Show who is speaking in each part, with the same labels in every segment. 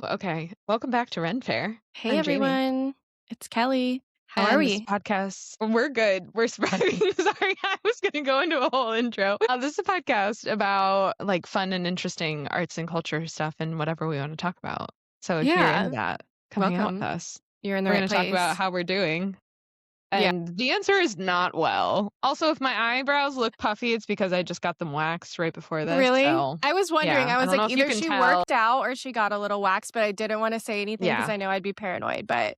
Speaker 1: Okay. Welcome back to Ren Fair.
Speaker 2: Hey
Speaker 1: I'm Jamie.
Speaker 2: everyone, it's Kelly. How are
Speaker 1: And this
Speaker 2: we?
Speaker 1: podcast, we're good. We're surviving. Sorry, I was going to go into a whole intro. This is a podcast about like fun and interesting arts and culture stuff and whatever we want to talk about. So if you're into
Speaker 2: Yeah,
Speaker 1: that, come hang out with
Speaker 2: welcome.
Speaker 1: us.
Speaker 2: You're in the
Speaker 1: We're
Speaker 2: right
Speaker 1: going to talk about
Speaker 2: place.
Speaker 1: how we're doing.
Speaker 2: Yeah.
Speaker 1: And the answer is not well. Also, if my eyebrows look puffy, it's because I just got them waxed right before this.
Speaker 2: Really?
Speaker 1: So,
Speaker 2: I was wondering,
Speaker 1: yeah,
Speaker 2: I
Speaker 1: I
Speaker 2: was
Speaker 1: don't know
Speaker 2: like,
Speaker 1: if you
Speaker 2: either
Speaker 1: can
Speaker 2: she
Speaker 1: tell.
Speaker 2: worked out or she got a little wax, but I didn't want to say anything because
Speaker 1: Yeah.
Speaker 2: I know I'd be paranoid. But I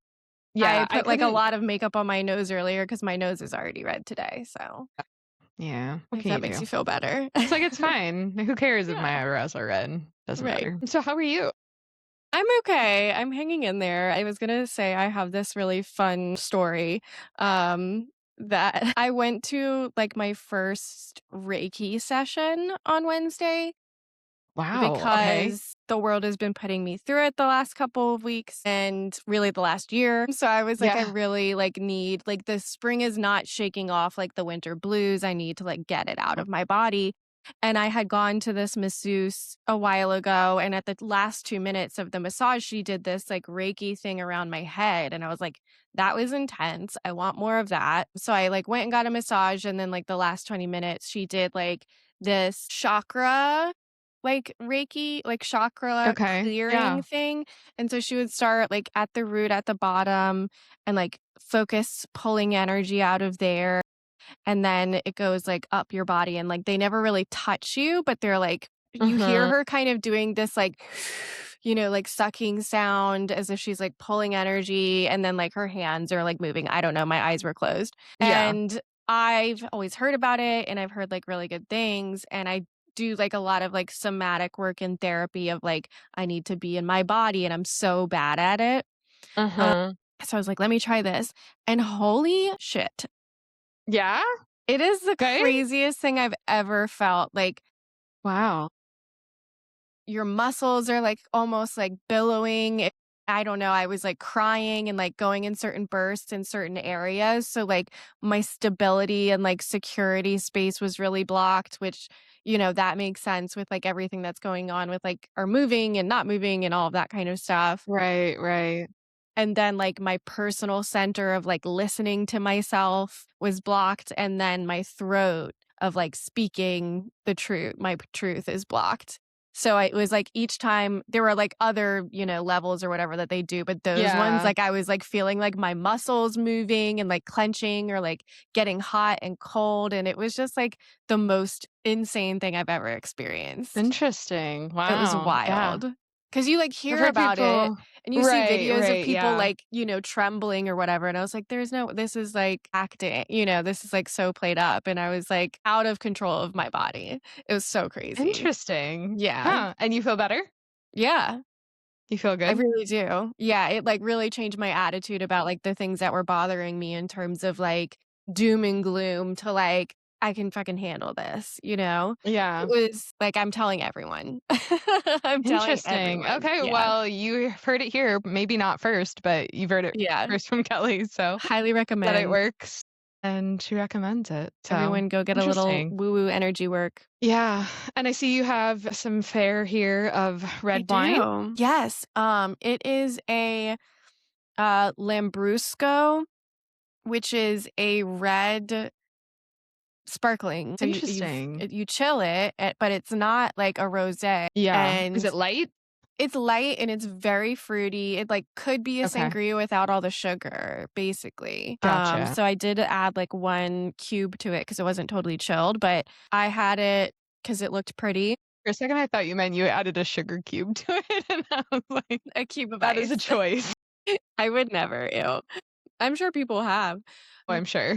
Speaker 1: Yeah, I
Speaker 2: put like a
Speaker 1: couldn't.
Speaker 2: lot of makeup on my nose earlier because my nose is already red today. So
Speaker 1: Yeah. What
Speaker 2: if
Speaker 1: can you
Speaker 2: that makes
Speaker 1: do?
Speaker 2: you feel better.
Speaker 1: It's like, it's fine. Who cares if
Speaker 2: Yeah,
Speaker 1: my eyebrows are red? Doesn't
Speaker 2: right.
Speaker 1: matter. So how are you?
Speaker 2: I'm okay. I'm hanging in there. I was gonna say I have this really fun story. That I went to like my first Reiki session on Wednesday
Speaker 1: Wow, okay.
Speaker 2: because the world has been putting me through it the last couple of weeks and really the last year. So I was like, I
Speaker 1: Yeah.
Speaker 2: really like need like the spring is not shaking off like the winter blues. I need to like get it out of my body. And I had gone to this masseuse a while ago. And at the last 2 minutes of the massage, she did this like Reiki thing around my head. And I was like, that was intense. I want more of that. So I like went and got a massage. And then like the last 20 minutes, she did like this chakra like Reiki, like chakra
Speaker 1: Okay.
Speaker 2: clearing
Speaker 1: Yeah.
Speaker 2: thing. And so she would start like at the root at the bottom and like focus pulling energy out of there. And then it goes like up your body and like they never really touch you, but they're like, you hear
Speaker 1: Mhm.
Speaker 2: her kind of doing this like, like sucking sound as if she's like pulling energy. And then like her hands are like moving. I don't know. My eyes were closed.
Speaker 1: Yeah.
Speaker 2: And I've always heard about it and I've heard like really good things. And I do like a lot of like somatic work in therapy of like, I need to be in my body and I'm so bad at it. Um,
Speaker 1: Mhm.
Speaker 2: so I was like, let me try this. And holy shit,
Speaker 1: Yeah?
Speaker 2: it is the
Speaker 1: Good?
Speaker 2: craziest thing I've ever felt. Like
Speaker 1: Wow.
Speaker 2: your muscles are like almost like billowing. I don't know. I was like crying and like going in certain bursts in certain areas. So like my stability and like security space was really blocked, which, that makes sense with like everything that's going on with like our moving and not moving and all of that kind of stuff.
Speaker 1: Right, right.
Speaker 2: And then like my personal center of like listening to myself was blocked. And then my throat of like speaking the truth, my truth is blocked. So it was like each time there were like other, levels or whatever that they do, but those ones,
Speaker 1: Yeah.
Speaker 2: like I was like feeling like my muscles moving and like clenching or like getting hot and cold. And it was just like the most insane thing I've ever experienced.
Speaker 1: Interesting.
Speaker 2: It was
Speaker 1: Wow. Yeah.
Speaker 2: wild. 'Cause you, like,
Speaker 1: I've
Speaker 2: hear
Speaker 1: heard
Speaker 2: about it
Speaker 1: people.
Speaker 2: and you see
Speaker 1: Right,
Speaker 2: videos of
Speaker 1: right,
Speaker 2: people,
Speaker 1: yeah.
Speaker 2: like, trembling or whatever, and I was like, "There's no this is, like, acting," this is, like, so played up, and I was, like, out of control of my body. It was so crazy.
Speaker 1: Interesting.
Speaker 2: Yeah.
Speaker 1: Huh, and you feel better?
Speaker 2: Yeah,
Speaker 1: You feel
Speaker 2: I
Speaker 1: good?
Speaker 2: really do. Yeah, it, like, really changed my attitude about, like, the things that were bothering me in terms of, like, doom and gloom to, like, "I can fucking handle this," you know? It
Speaker 1: Yeah.
Speaker 2: was like, I'm telling everyone. I'm telling
Speaker 1: Interesting.
Speaker 2: everyone.
Speaker 1: Okay,
Speaker 2: Yeah.
Speaker 1: well, you heard it here, maybe not first, but you've heard it
Speaker 2: Yeah.
Speaker 1: first from Kelly, so
Speaker 2: Highly
Speaker 1: that it
Speaker 2: recommend.
Speaker 1: works, and she recommends it, so
Speaker 2: Everyone go get a little
Speaker 1: interesting.
Speaker 2: woo-woo energy work.
Speaker 1: Yeah, and I see you have some fare here of
Speaker 2: I
Speaker 1: red wine.
Speaker 2: do. Yes, it is a, Lambrusco, which is a red sparkling. So
Speaker 1: Interesting.
Speaker 2: you chill it, but it's not like a rosé,
Speaker 1: Yeah. Is
Speaker 2: and
Speaker 1: it light?
Speaker 2: it's light and it's very fruity. It, like, could be a
Speaker 1: Okay,
Speaker 2: sangria without all the sugar, basically.
Speaker 1: gotcha.
Speaker 2: So I did add, like, 1 cube to it because it wasn't totally chilled, but I had it because it looked pretty.
Speaker 1: For a second, I thought you meant you added a sugar cube to it, and I was like,
Speaker 2: A cube of
Speaker 1: that is a
Speaker 2: ice.
Speaker 1: choice.
Speaker 2: I would never, ew. I'm sure people have.
Speaker 1: Oh, I'm sure.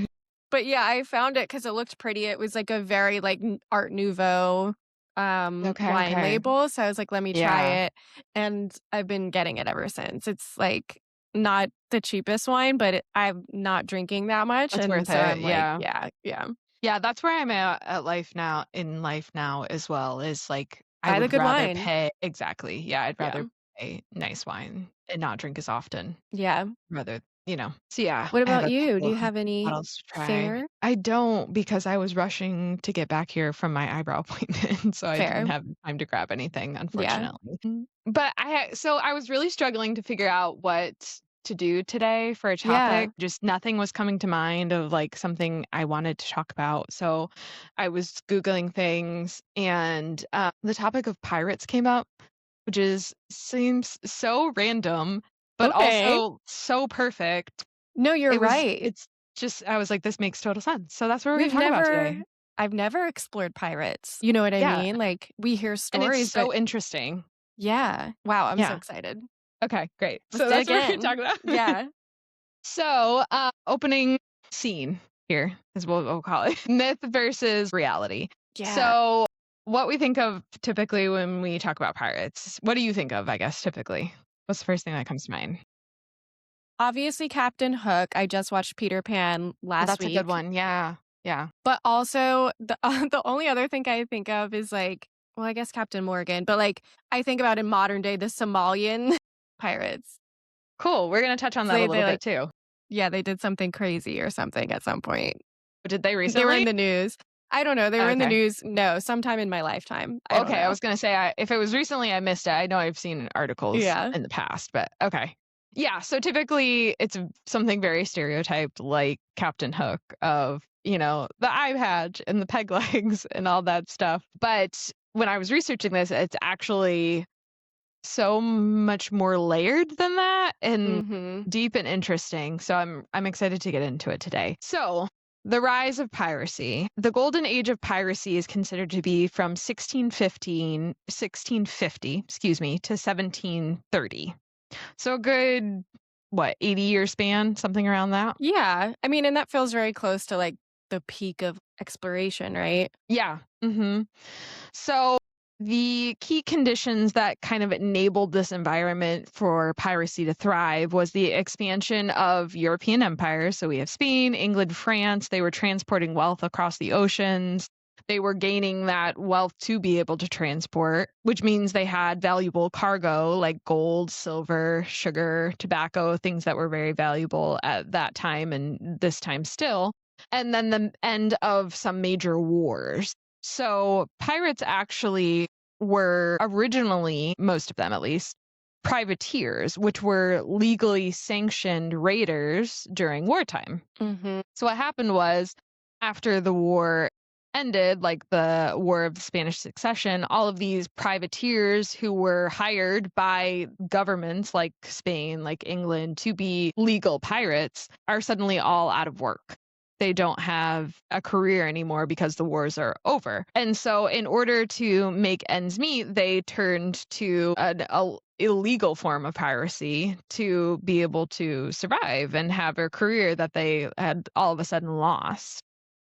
Speaker 2: But yeah, I found it because it looked pretty. It was like a very like Art Nouveau
Speaker 1: Okay,
Speaker 2: wine
Speaker 1: okay.
Speaker 2: label. So I was like, let me try
Speaker 1: Yeah,
Speaker 2: it. And I've been getting it ever since. It's like not the cheapest wine, but I'm not drinking that much.
Speaker 1: that's
Speaker 2: And
Speaker 1: worth
Speaker 2: so
Speaker 1: it,
Speaker 2: I'm like,
Speaker 1: yeah.
Speaker 2: yeah, yeah.
Speaker 1: Yeah, that's where I'm at life now as well, is, like, I
Speaker 2: Buy the
Speaker 1: would
Speaker 2: good
Speaker 1: rather
Speaker 2: wine.
Speaker 1: pay exactly, yeah, I'd
Speaker 2: Yeah.
Speaker 1: rather pay nice wine and not drink as often,
Speaker 2: Yeah.
Speaker 1: rather So yeah,
Speaker 2: What
Speaker 1: I have
Speaker 2: about
Speaker 1: a
Speaker 2: you? Do
Speaker 1: couple
Speaker 2: you
Speaker 1: of
Speaker 2: have any
Speaker 1: models to try.
Speaker 2: fair?
Speaker 1: I don't because I was rushing to get back here from my eyebrow appointment, so I didn't
Speaker 2: Fair.
Speaker 1: have time to grab anything,
Speaker 2: Yeah.
Speaker 1: unfortunately. But I was really struggling to figure out what to do today for a
Speaker 2: Yeah.
Speaker 1: topic. Just nothing was coming to mind of like something I wanted to talk about. So I was Googling things and the topic of pirates came up, which seems so random, but
Speaker 2: Okay.
Speaker 1: also so perfect.
Speaker 2: No, you're right.
Speaker 1: It's just I was like, "This makes total sense." So that's what we're gonna
Speaker 2: We've
Speaker 1: talk about today.
Speaker 2: never I've never explored pirates. You know what I
Speaker 1: Yeah,
Speaker 2: mean? Like, we hear
Speaker 1: and it's
Speaker 2: stories, but
Speaker 1: so interesting.
Speaker 2: yeah. Wow, I'm so
Speaker 1: Yeah.
Speaker 2: excited.
Speaker 1: Okay, great.
Speaker 2: Let's
Speaker 1: So that's
Speaker 2: dig
Speaker 1: what we're gonna
Speaker 2: in.
Speaker 1: talk about.
Speaker 2: Yeah.
Speaker 1: So, opening scene here is what we'll call it. Myth versus reality.
Speaker 2: Yeah.
Speaker 1: So, what we think of typically when we talk about pirates. What do you think of, I guess, typically? What's the first thing that comes to mind?
Speaker 2: Obviously, Captain Hook. I just watched Peter Pan last
Speaker 1: That's a good
Speaker 2: week.
Speaker 1: one. Yeah. Yeah.
Speaker 2: But also, the only other thing I think of is, like well, I guess Captain Morgan, but, like, I think about in modern day, the Somalian pirates.
Speaker 1: Cool. We're gonna touch on
Speaker 2: So
Speaker 1: that a
Speaker 2: they,
Speaker 1: little bit
Speaker 2: like
Speaker 1: too.
Speaker 2: yeah, they did something crazy or something at some point.
Speaker 1: Did they
Speaker 2: They were in
Speaker 1: recently?
Speaker 2: the news. I don't know, they were in the
Speaker 1: Okay.
Speaker 2: news no, sometime in my lifetime. I don't
Speaker 1: Okay, I
Speaker 2: know.
Speaker 1: was gonna say if it was recently, I missed it. I know I've seen articles
Speaker 2: Yeah.
Speaker 1: in the past, but okay. Yeah, so typically it's something very stereotyped like Captain Hook of, the eye patch and the peg legs and all that stuff. But when I was researching this, it's actually so much more layered than that and
Speaker 2: Mhm.
Speaker 1: deep and interesting. So I'm excited to get into it today. So, the rise of piracy. The Golden Age of Piracy is considered to be from 1650, excuse me, to 1730. So a good 80-year span, something around that.
Speaker 2: Yeah. I mean, and that feels very close to, like, the peak of exploration, right?
Speaker 1: Yeah. So the key conditions that kind of enabled this environment for piracy to thrive was the expansion of European empires. So we have Spain, England, France. They were transporting wealth across the oceans. They were gaining that wealth to be able to transport, which means they had valuable cargo like gold, silver, sugar, tobacco, things that were very valuable at that time and this time still. And then the end of some major wars. So pirates actually were originally, most of them at least, privateers, which were legally sanctioned raiders during wartime.
Speaker 2: Mhm.
Speaker 1: So what happened was after the war ended, like the War of the Spanish Succession, all of these privateers who were hired by governments like Spain, like England, to be legal pirates are suddenly all out of work. They don't have a career anymore because the wars are over. And so, in order to make ends meet, they turned to an illegal form of piracy to be able to survive and have a career that they had all of a sudden lost.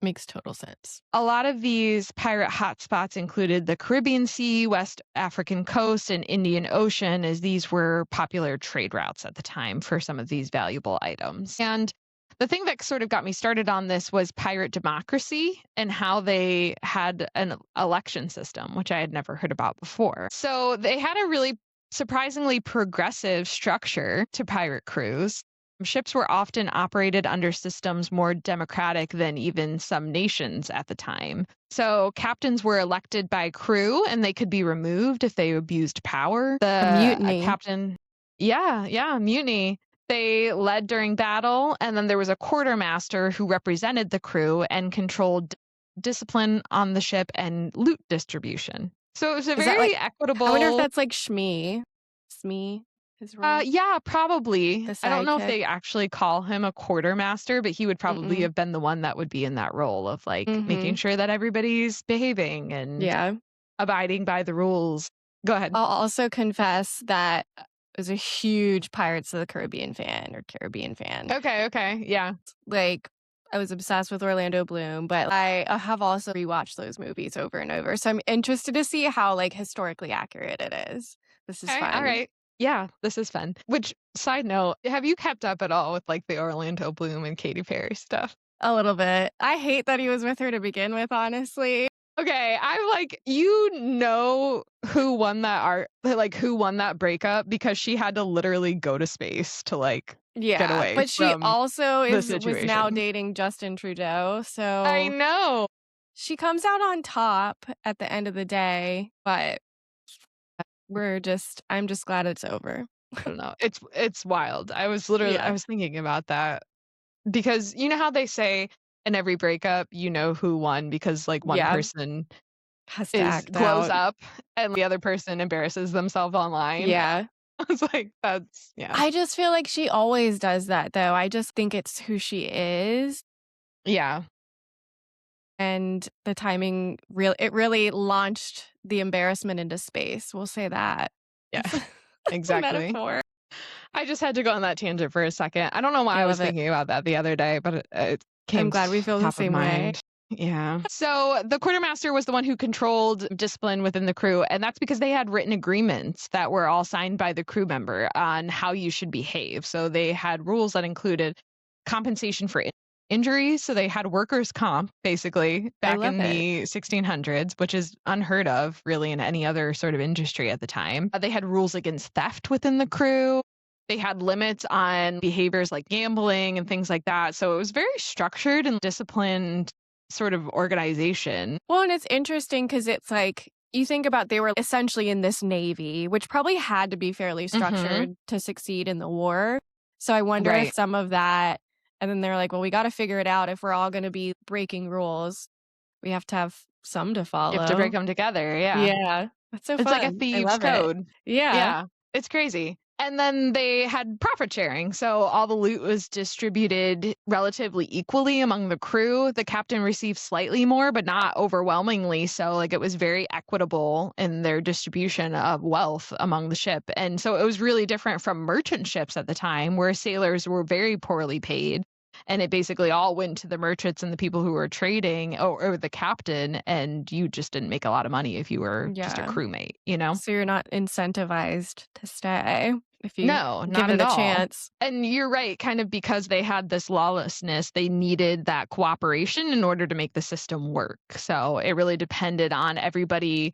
Speaker 2: Makes total sense.
Speaker 1: A lot of these pirate hotspots included the Caribbean Sea, West African coast, and Indian Ocean, as these were popular trade routes at the time for some of these valuable items. And the thing that sort of got me started on this was pirate democracy and how they had an election system, which I had never heard about before. So they had a really surprisingly progressive structure to pirate crews. Ships were often operated under systems more democratic than even some nations at the time. So captains were elected by crew and they could be removed if they abused power.
Speaker 2: A
Speaker 1: The
Speaker 2: mutiny.
Speaker 1: captain, yeah, mutiny. They led during battle, and then there was a quartermaster who represented the crew and controlled discipline on the ship and loot distribution. So it was a
Speaker 2: Is that like
Speaker 1: very
Speaker 2: I wonder if
Speaker 1: equitable.
Speaker 2: that's like Shmi. Smee, his role?
Speaker 1: Yeah, probably.
Speaker 2: The
Speaker 1: I don't know if
Speaker 2: sidekick?
Speaker 1: they actually call him a quartermaster, but he would probably
Speaker 2: Mm-mm.
Speaker 1: have been the one that would be in that role of like making
Speaker 2: Mhm.
Speaker 1: sure that everybody's behaving and
Speaker 2: Yeah.
Speaker 1: abiding by the rules. Go ahead.
Speaker 2: I'll also confess that I was a huge Pirates of the Caribbean fan or Caribbean fan.
Speaker 1: Okay. Yeah.
Speaker 2: Like, I was obsessed with Orlando Bloom, but I have also rewatched those movies over and over. So I'm interested to see how, like, historically accurate it is. This is
Speaker 1: Okay. All
Speaker 2: fun.
Speaker 1: right. Yeah, this is fun. Which side note, have you kept up at all with like the Orlando Bloom and Katy Perry stuff?
Speaker 2: A little bit. I hate that he was with her to begin with, honestly.
Speaker 1: Okay, I'm like, who won that breakup because she had to literally go to space to like get
Speaker 2: Yeah,
Speaker 1: away
Speaker 2: but she
Speaker 1: from
Speaker 2: also
Speaker 1: the
Speaker 2: was now
Speaker 1: situation.
Speaker 2: dating Justin Trudeau,
Speaker 1: I
Speaker 2: so
Speaker 1: know.
Speaker 2: she comes out on top at the end of the day, but I'm just glad it's over.
Speaker 1: I don't know. It's wild. I
Speaker 2: Yeah.
Speaker 1: was thinking about that because you know how they say in every breakup, you know who won because like one
Speaker 2: Yeah,
Speaker 1: person
Speaker 2: has to
Speaker 1: is
Speaker 2: act
Speaker 1: glows
Speaker 2: out.
Speaker 1: up and the other person embarrasses themselves online.
Speaker 2: Yeah.
Speaker 1: I was like, that's yeah.
Speaker 2: I just feel like she always does that, though. I just think it's who she is,
Speaker 1: Yeah.
Speaker 2: and the timing really launched the embarrassment into space, we'll say that.
Speaker 1: Yeah.
Speaker 2: That's a that's a
Speaker 1: Exactly.
Speaker 2: metaphor.
Speaker 1: I just had to go on that tangent for a second. I don't know why
Speaker 2: I
Speaker 1: I was
Speaker 2: love it.
Speaker 1: thinking about that the other day, but it
Speaker 2: I'm
Speaker 1: came
Speaker 2: glad we feel the
Speaker 1: top of
Speaker 2: same way.
Speaker 1: mind. Yeah. So the quartermaster was the one who controlled discipline within the crew, and that's because they had written agreements that were all signed by the crew member on how you should behave. So they had rules that included compensation for injuries. So they had workers' comp, basically,
Speaker 2: I
Speaker 1: back
Speaker 2: love
Speaker 1: in
Speaker 2: it.
Speaker 1: the 1600s, which is unheard of, really, in any other sort of industry at the time. They had rules against theft within the crew. They had limits on behaviors like gambling and things like that. So it was very structured and disciplined sort of organization.
Speaker 2: Well, and it's interesting because it's like, you think about they were essentially in this Navy, which probably had to be fairly
Speaker 1: Mhm.
Speaker 2: structured to succeed in the war. So I wonder if
Speaker 1: Right.
Speaker 2: some of that and then they're like, "Well, we gotta figure it out if we're all gonna be breaking rules. We have to have some to
Speaker 1: You have to break
Speaker 2: follow."
Speaker 1: them together, yeah.
Speaker 2: Yeah. That's so
Speaker 1: It's like a
Speaker 2: fun. I
Speaker 1: thieves
Speaker 2: love it.
Speaker 1: code.
Speaker 2: Yeah.
Speaker 1: Yeah, it's crazy. And then they had profit sharing, so all the loot was distributed relatively equally among the crew. The captain received slightly more, but not overwhelmingly so, like, it was very equitable in their distribution of wealth among the ship, and so it was really different from merchant ships at the time, where sailors were very poorly paid, and it basically all went to the merchants and the people who were trading or the captain, and you just didn't make a lot of money if you were just a
Speaker 2: Yeah.
Speaker 1: crewmate, you know?
Speaker 2: So you're not incentivized to stay if you
Speaker 1: No, not
Speaker 2: given
Speaker 1: at
Speaker 2: the
Speaker 1: all.
Speaker 2: chance.
Speaker 1: And you're right, kind of because they had this lawlessness, they needed that cooperation in order to make the system work. So it really depended on everybody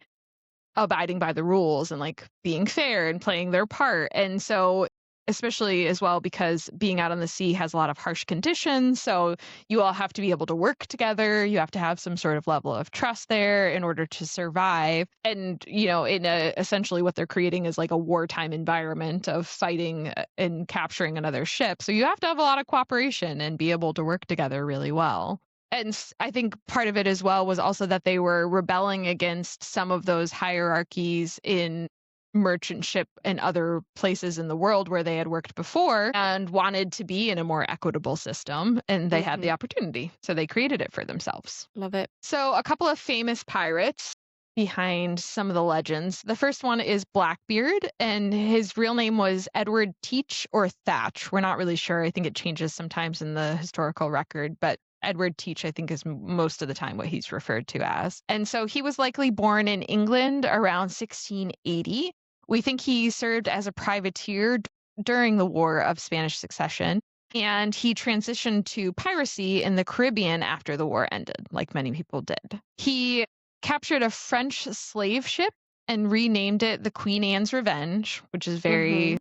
Speaker 1: abiding by the rules and like being fair and playing their part. And so, especially as well, because being out on the sea has a lot of harsh conditions. So, you all have to be able to work together. You have to have some sort of level of trust there in order to survive. And, essentially what they're creating is like a wartime environment of fighting and capturing another ship. So, you have to have a lot of cooperation and be able to work together really well. And I think part of it as well was also that they were rebelling against some of those hierarchies in merchant ship and other places in the world where they had worked before and wanted to be in a more equitable system, and they had the
Speaker 2: Mhm.
Speaker 1: opportunity. So they created it for themselves.
Speaker 2: Love it.
Speaker 1: So, a couple of famous pirates behind some of the legends. The first one is Blackbeard, and his real name was Edward Teach or Thatch. We're not really sure. I think it changes sometimes in the historical record, but Edward Teach, I think, is most of the time what he's referred to as. And so he was likely born in England around 1680. We think he served as a privateer during the War of Spanish Succession, and he transitioned to piracy in the Caribbean after the war ended, like many people did. He captured a French slave ship and renamed it the Queen Anne's Revenge, which is very
Speaker 2: Mhm.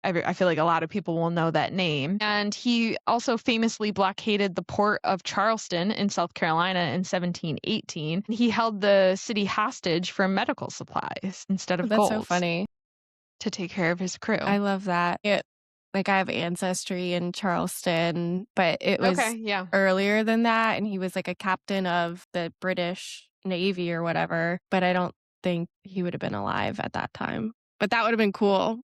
Speaker 1: I feel like a lot of people will know that name. And he also famously blockaded the port of Charleston in South Carolina in 1718. He held the city hostage for medical supplies instead
Speaker 2: Oh,
Speaker 1: of
Speaker 2: that's so
Speaker 1: gold
Speaker 2: funny.
Speaker 1: to take care of his crew.
Speaker 2: I love that. I have ancestry in Charleston, but it
Speaker 1: Okay,
Speaker 2: was
Speaker 1: yeah.
Speaker 2: earlier than that, and he was, like, a captain of the British Navy or whatever, but I don't think he would have been alive at that time. But that would have been cool.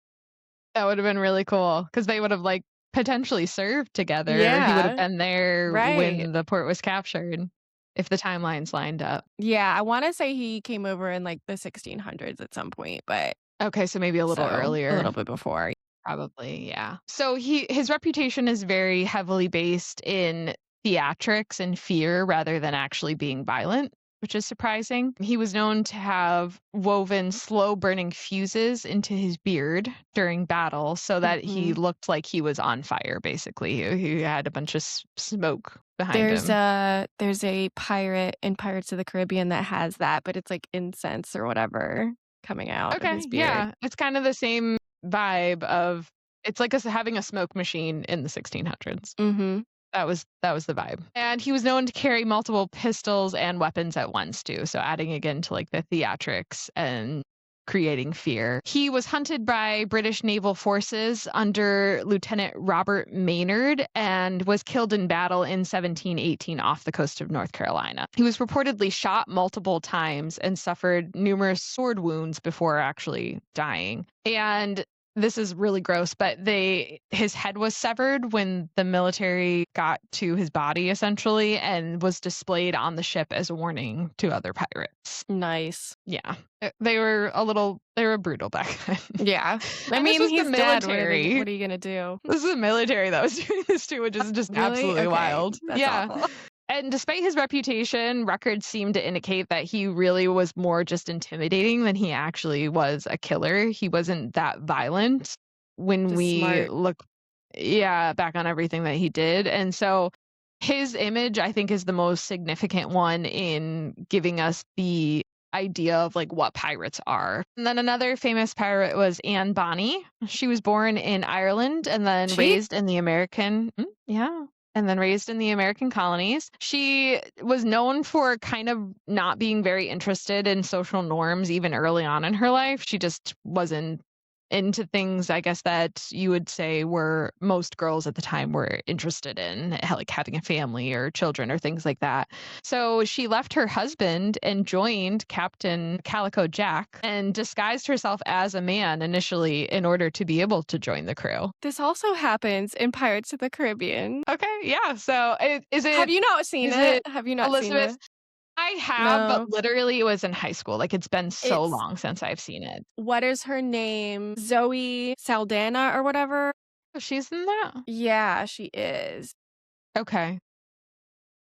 Speaker 1: That would have been really cool because they would have, like, potentially served together. He would have
Speaker 2: Yeah,
Speaker 1: been there
Speaker 2: right.
Speaker 1: when the port was captured if the timelines lined up.
Speaker 2: Yeah, I wanna say he came over in, like, the 1600s at some point, but
Speaker 1: Okay, so maybe a little
Speaker 2: so, a
Speaker 1: earlier.
Speaker 2: little bit before.
Speaker 1: Probably, yeah. So his reputation is very heavily based in theatrics and fear rather than actually being violent, which is surprising. He was known to have woven slow burning fuses into his beard during battle so that he
Speaker 2: Mhm.
Speaker 1: looked like he was on fire, basically. He had a bunch of smoke behind
Speaker 2: There's
Speaker 1: him.
Speaker 2: a pirate in Pirates of the Caribbean that has that, but it's, like, incense or whatever coming out of
Speaker 1: Okay,
Speaker 2: his beard.
Speaker 1: yeah. It's kind of the same vibe of It's like us having a smoke machine in the 1600s.
Speaker 2: Mhm.
Speaker 1: That was the vibe. And he was known to carry multiple pistols and weapons at once too, so adding again to like the theatrics and creating fear. He was hunted by British naval forces under Lieutenant Robert Maynard and was killed in battle in 1718 off the coast of North Carolina. He was reportedly shot multiple times and suffered numerous sword wounds before actually dying. And this is really gross, but his head was severed when the military got to his body essentially and was displayed on the ship as a warning to other pirates.
Speaker 2: Nice.
Speaker 1: Yeah. They were brutal back then.
Speaker 2: Yeah. I
Speaker 1: And this
Speaker 2: mean,
Speaker 1: was the
Speaker 2: he's dead.
Speaker 1: military.
Speaker 2: What are you gonna do?
Speaker 1: This is the military that was doing this too, which is just
Speaker 2: Really?
Speaker 1: absolutely
Speaker 2: Okay.
Speaker 1: wild.
Speaker 2: That's
Speaker 1: Yeah.
Speaker 2: awful.
Speaker 1: And despite his reputation, records seem to indicate that he really was more just intimidating than he actually was a killer. He wasn't that violent when
Speaker 2: Just
Speaker 1: we
Speaker 2: smart.
Speaker 1: look, yeah, back on everything that he did. And so his image, I think, is the most significant one in giving us the idea of like what pirates are. And then another famous pirate was Anne Bonny. She was born in Ireland and then
Speaker 2: She?
Speaker 1: raised in the yeah, and then raised in the American colonies. She was known for kind of not being very interested in social norms even early on in her life. She just wasn't into things, I guess, that you would say were most girls at the time were interested in, like having a family or children or things like that. So she left her husband and joined Captain Calico Jack and disguised herself as a man initially in order to be able to join the crew.
Speaker 2: This also happens in Pirates of the Caribbean.
Speaker 1: Okay, yeah. So
Speaker 2: Have you not seen
Speaker 1: is
Speaker 2: it?
Speaker 1: it
Speaker 2: Have you not seen
Speaker 1: Elizabeth?
Speaker 2: it?
Speaker 1: I have, but
Speaker 2: No.
Speaker 1: literally it was in high school. Like it's been so
Speaker 2: It's
Speaker 1: long since I've seen it.
Speaker 2: what is her name? Zoe Saldana or whatever?
Speaker 1: Oh, she's in that?
Speaker 2: Yeah, she is.
Speaker 1: Okay.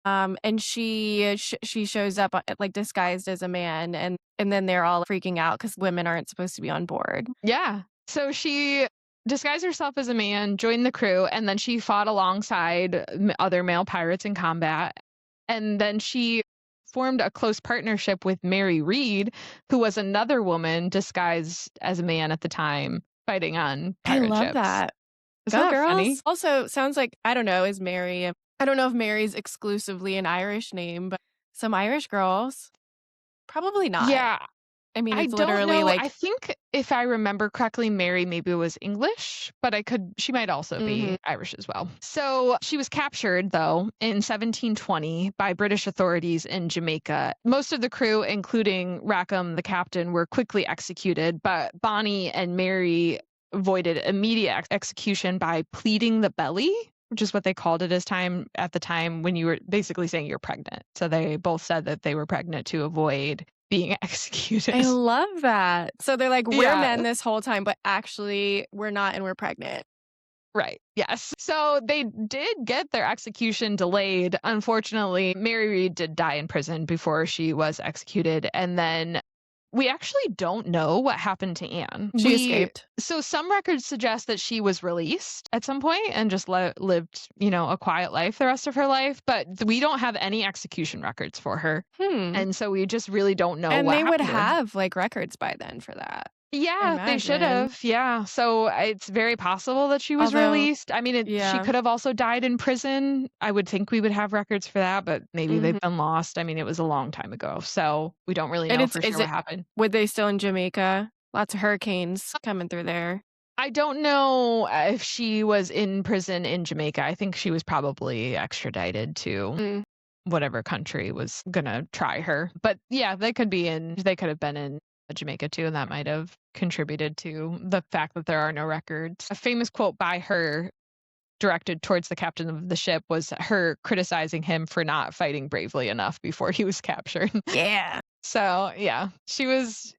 Speaker 2: And she shows up like disguised as a man, and then they're all freaking out because women aren't supposed to be on board.
Speaker 1: Yeah. So she disguised herself as a man, joined the crew, and then she fought alongside other male pirates in combat. And then she formed a close partnership with Mary Read, who was another woman disguised as a man at the time, fighting on
Speaker 2: I
Speaker 1: pirate
Speaker 2: love
Speaker 1: ships.
Speaker 2: that.
Speaker 1: Isn't
Speaker 2: Go
Speaker 1: that
Speaker 2: girls.
Speaker 1: funny?
Speaker 2: Also, sounds like I don't know, is Mary I don't know if Mary's exclusively an Irish name, but some Irish girls? Probably not.
Speaker 1: Yeah,
Speaker 2: I mean,
Speaker 1: I
Speaker 2: it's
Speaker 1: don't
Speaker 2: literally
Speaker 1: know.
Speaker 2: like
Speaker 1: I think if I remember correctly, Mary maybe was English, but she might also
Speaker 2: mhm.
Speaker 1: be Irish as well. So she was captured, though, in 1720 by British authorities in Jamaica. Most of the crew, including Rackham, the captain, were quickly executed, but Bonnie and Mary avoided immediate execution by pleading the belly, which is what they called it at the time when you were basically saying you're pregnant. So they both said that they were pregnant to avoid being executed.
Speaker 2: I love that. So they're like, we're
Speaker 1: Yeah.
Speaker 2: men this whole time, but actually we're not and we're pregnant.
Speaker 1: Right. Yes. So they did get their execution delayed. Unfortunately, Mary Read did die in prison before she was executed. And then we actually don't know what happened to Anne.
Speaker 2: She escaped.
Speaker 1: So some records suggest that she was released at some point and just lived, a quiet life the rest of her life. But we don't have any execution records for her. And so we just really don't know
Speaker 2: And
Speaker 1: what
Speaker 2: they would
Speaker 1: happened to her.
Speaker 2: have like records by then for that.
Speaker 1: Yeah, they should
Speaker 2: Imagine.
Speaker 1: have. Yeah. So it's very possible that she was
Speaker 2: Although,
Speaker 1: released. I mean, she
Speaker 2: yeah.
Speaker 1: could have also died in prison. I would think we would have records for that, but maybe they've
Speaker 2: Mhm.
Speaker 1: been lost. I mean, it was a long time ago. So we don't really
Speaker 2: And
Speaker 1: know
Speaker 2: it's
Speaker 1: for
Speaker 2: is
Speaker 1: sure what
Speaker 2: it
Speaker 1: happened.
Speaker 2: were they still in Jamaica? Lots of hurricanes coming through there.
Speaker 1: I don't know if she was in prison in Jamaica. I think she was probably extradited to
Speaker 2: Mm.
Speaker 1: whatever country was gonna try her. But yeah, they could have been in Jamaica too, and that might have contributed to the fact that there are no records. A famous quote by her directed towards the captain of the ship was her criticizing him for not fighting bravely enough before he was captured.
Speaker 2: Yeah.
Speaker 1: So yeah, she was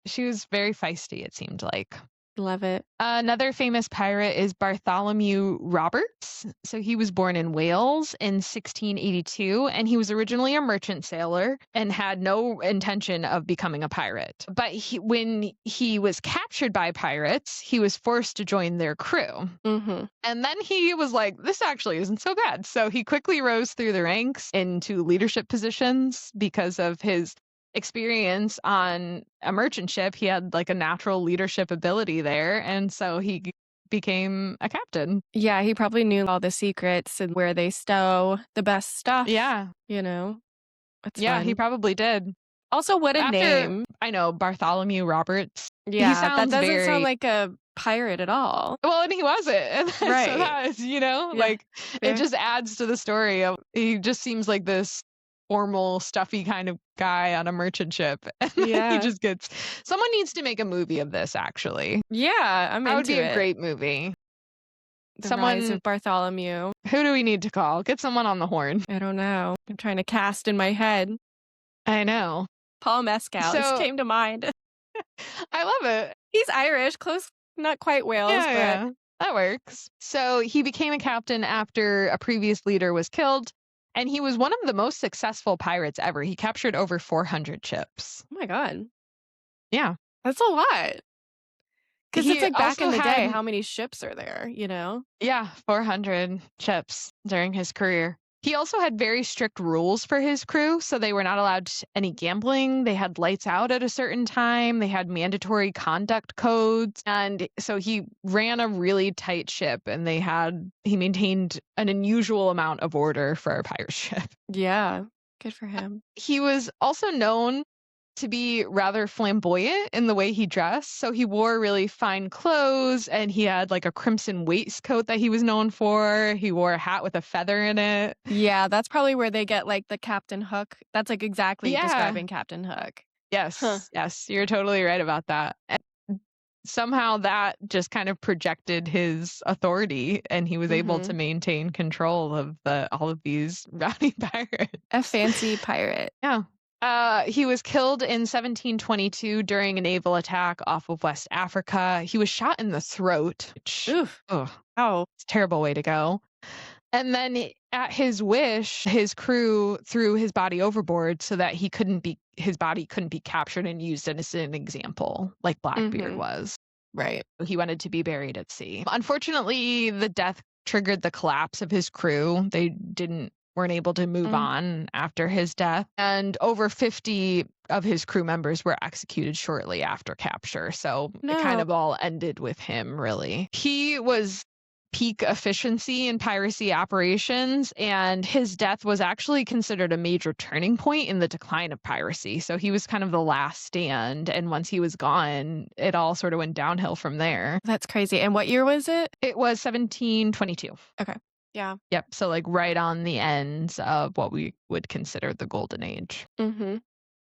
Speaker 1: very feisty, it seemed like.
Speaker 2: Love it.
Speaker 1: Another famous pirate is Bartholomew Roberts. So he was born in Wales in 1682, and he was originally a merchant sailor and had no intention of becoming a pirate. But when he was captured by pirates, he was forced to join their crew.
Speaker 2: Mm-hmm.
Speaker 1: And then he was like, this actually isn't so bad. So he quickly rose through the ranks into leadership positions because of his experience on a merchant ship. He had like a natural leadership ability there, and so he became a captain.
Speaker 2: Yeah, he probably knew all the secrets and where they stow the best stuff,
Speaker 1: Yeah.
Speaker 2: you know? It's
Speaker 1: Yeah, he
Speaker 2: fun.
Speaker 1: probably did.
Speaker 2: Also, what a
Speaker 1: After
Speaker 2: name.
Speaker 1: I know Bartholomew Roberts, he
Speaker 2: Yeah, that
Speaker 1: sounds
Speaker 2: doesn't sound
Speaker 1: very
Speaker 2: like a pirate at all.
Speaker 1: well, and he wasn't. And then so
Speaker 2: Right.
Speaker 1: that is,
Speaker 2: Yeah,
Speaker 1: like it
Speaker 2: fair.
Speaker 1: just adds to the story of he just seems like this formal, stuffy kind of guy on a merchant ship. And then he
Speaker 2: Yeah.
Speaker 1: just gets someone needs to make a movie of this actually.
Speaker 2: Yeah, I'm
Speaker 1: That would
Speaker 2: into
Speaker 1: be a
Speaker 2: it.
Speaker 1: great movie.
Speaker 2: The Rise
Speaker 1: Someone
Speaker 2: of Bartholomew.
Speaker 1: who do we need to call? Get someone on the horn.
Speaker 2: I don't know. I'm trying to cast in my head.
Speaker 1: I know.
Speaker 2: Paul Mescal just
Speaker 1: So
Speaker 2: came to mind.
Speaker 1: I love it.
Speaker 2: He's Irish, close, not quite Wales,
Speaker 1: Yeah,
Speaker 2: but
Speaker 1: yeah. That works. So he became a captain after a previous leader was killed, and he was one of the most successful pirates ever. He captured over 400 ships.
Speaker 2: oh my god,
Speaker 1: Yeah.
Speaker 2: that's a lot. Because it's
Speaker 1: He
Speaker 2: like back in
Speaker 1: also
Speaker 2: the day,
Speaker 1: had,
Speaker 2: how many ships are there, you know?
Speaker 1: yeah, 400 ships during his career. He also had very strict rules for his crew, so they were not allowed any gambling. They had lights out at a certain time. They had mandatory conduct codes. And so he ran a really tight ship and he maintained an unusual amount of order for a pirate ship.
Speaker 2: Yeah, good for him.
Speaker 1: He was also known to be rather flamboyant in the way he dressed. So he wore really fine clothes and he had like a crimson waistcoat that he was known for. He wore a hat with a feather in it.
Speaker 2: Yeah, that's probably where they get like the Captain Hook. That's like exactly
Speaker 1: Yeah.
Speaker 2: describing Captain Hook. Huh.
Speaker 1: Yes. Yes. You're totally right about that. And somehow that just kind of projected his authority and he was able to
Speaker 2: Mhm.
Speaker 1: maintain control of all of these rowdy pirates.
Speaker 2: A fancy pirate.
Speaker 1: Yeah. He was killed in 1722 during a naval attack off of West Africa. He was shot in the throat, which,
Speaker 2: Oof.
Speaker 1: oh,
Speaker 2: Oh.
Speaker 1: it's a terrible way to go. And then at his wish, his crew threw his body overboard so that his body couldn't be captured and used as an example, like Blackbeard
Speaker 2: Mhm.
Speaker 1: was.
Speaker 2: Right.
Speaker 1: He wanted to be buried at sea. Unfortunately, the death triggered the collapse of his crew. They weren't able to move
Speaker 2: Mm.
Speaker 1: on after his death, and over 50 of his crew members were executed shortly after capture. So it kind
Speaker 2: No.
Speaker 1: of all ended with him, really. He was peak efficiency in piracy operations, and his death was actually considered a major turning point in the decline of piracy. So he was kind of the last stand, and once he was gone, it all sort of went downhill from there.
Speaker 2: That's crazy. And what year was it?
Speaker 1: It was 1722.
Speaker 2: Okay. Yeah.
Speaker 1: Yep, so like right on the ends of what we would consider the Golden Age.
Speaker 2: Mhm.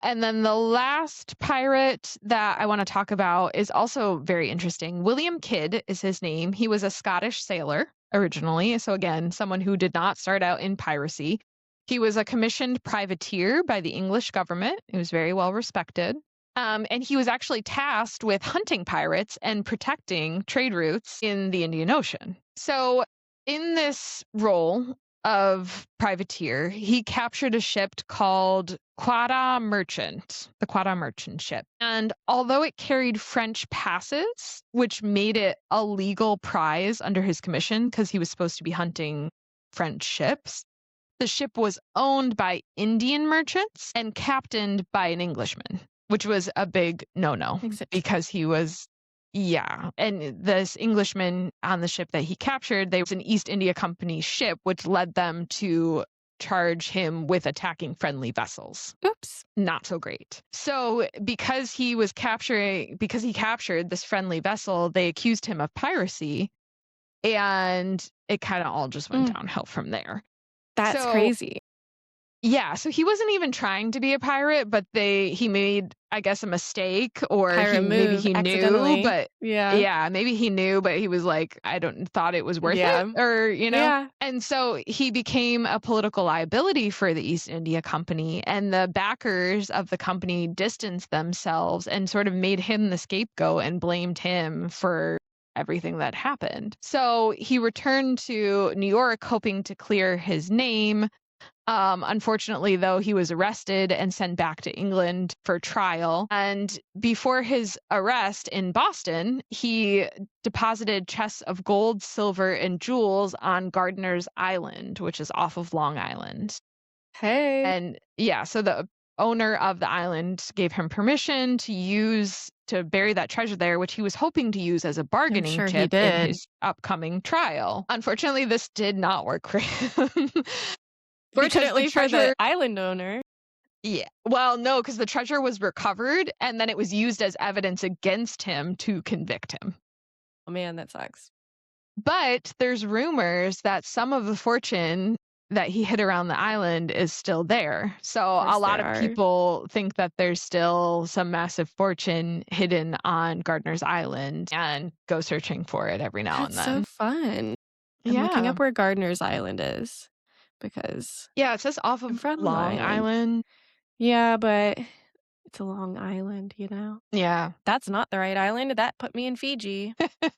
Speaker 1: And then the last pirate that I want to talk about is also very interesting. William Kidd is his name. He was a Scottish sailor originally. So, again, someone who did not start out in piracy. He was a commissioned privateer by the English government. He was very well respected. And he was actually tasked with hunting pirates and protecting trade routes in the Indian Ocean. So, in this role, of privateer, he captured a ship called the Quadra Merchant ship. And although it carried French passes, which made it a legal prize under his commission because he was supposed to be hunting French ships, the ship was owned by Indian merchants and captained by an Englishman, which was a big no-no
Speaker 2: Makes it
Speaker 1: because he was yeah, and this Englishman on the ship that he captured, they was an East India Company ship, which led them to charge him with attacking friendly vessels.
Speaker 2: oops.
Speaker 1: Not so great. So because he captured this friendly vessel, they accused him of piracy, and it kind of all just went
Speaker 2: Mm,
Speaker 1: downhill from there.
Speaker 2: that's
Speaker 1: So
Speaker 2: crazy.
Speaker 1: yeah, so he wasn't even trying to be a pirate, but he made, I guess, a mistake, or
Speaker 2: Pirate
Speaker 1: maybe
Speaker 2: move
Speaker 1: he knew,
Speaker 2: accidentally.
Speaker 1: but
Speaker 2: Yeah.
Speaker 1: yeah, maybe he knew, but he was like, I don't thought it was worth it,
Speaker 2: Yeah.
Speaker 1: or.
Speaker 2: Yeah.
Speaker 1: And so he became a political liability for the East India Company, and the backers of the company distanced themselves and sort of made him the scapegoat and blamed him for everything that happened. So he returned to New York hoping to clear his name. Unfortunately, though, he was arrested and sent back to England for trial. And before his arrest in Boston, he deposited chests of gold, silver, and jewels on Gardiner's Island, which is off of Long Island.
Speaker 2: Hey.
Speaker 1: And yeah, so the owner of the island gave him permission to bury that treasure there, which he was hoping to use as a
Speaker 2: I'm
Speaker 1: bargaining
Speaker 2: sure he
Speaker 1: chip in
Speaker 2: did.
Speaker 1: his upcoming trial. Unfortunately, this did not work for him because the
Speaker 2: Fortunately for the
Speaker 1: treasure.
Speaker 2: island owner.
Speaker 1: Yeah. Well, no, because the treasure was recovered and then it was used as evidence against him to convict him.
Speaker 2: Oh, man, that sucks.
Speaker 1: But there's rumors that some of the fortune that he hid around the island is still there. So
Speaker 2: Of
Speaker 1: a
Speaker 2: course
Speaker 1: lot
Speaker 2: there
Speaker 1: of
Speaker 2: are.
Speaker 1: people think that there's still some massive fortune hidden on Gardiner's Island and go searching for it every now and
Speaker 2: That's so
Speaker 1: then.
Speaker 2: fun. I'm looking
Speaker 1: Yeah.
Speaker 2: up where Gardiner's Island is because
Speaker 1: Yeah, it says off
Speaker 2: I'm
Speaker 1: of
Speaker 2: from Long
Speaker 1: Long
Speaker 2: Island.
Speaker 1: Island.
Speaker 2: Yeah, but it's a long island, you know?
Speaker 1: Yeah.
Speaker 2: That's not the right island. That put me in Fiji.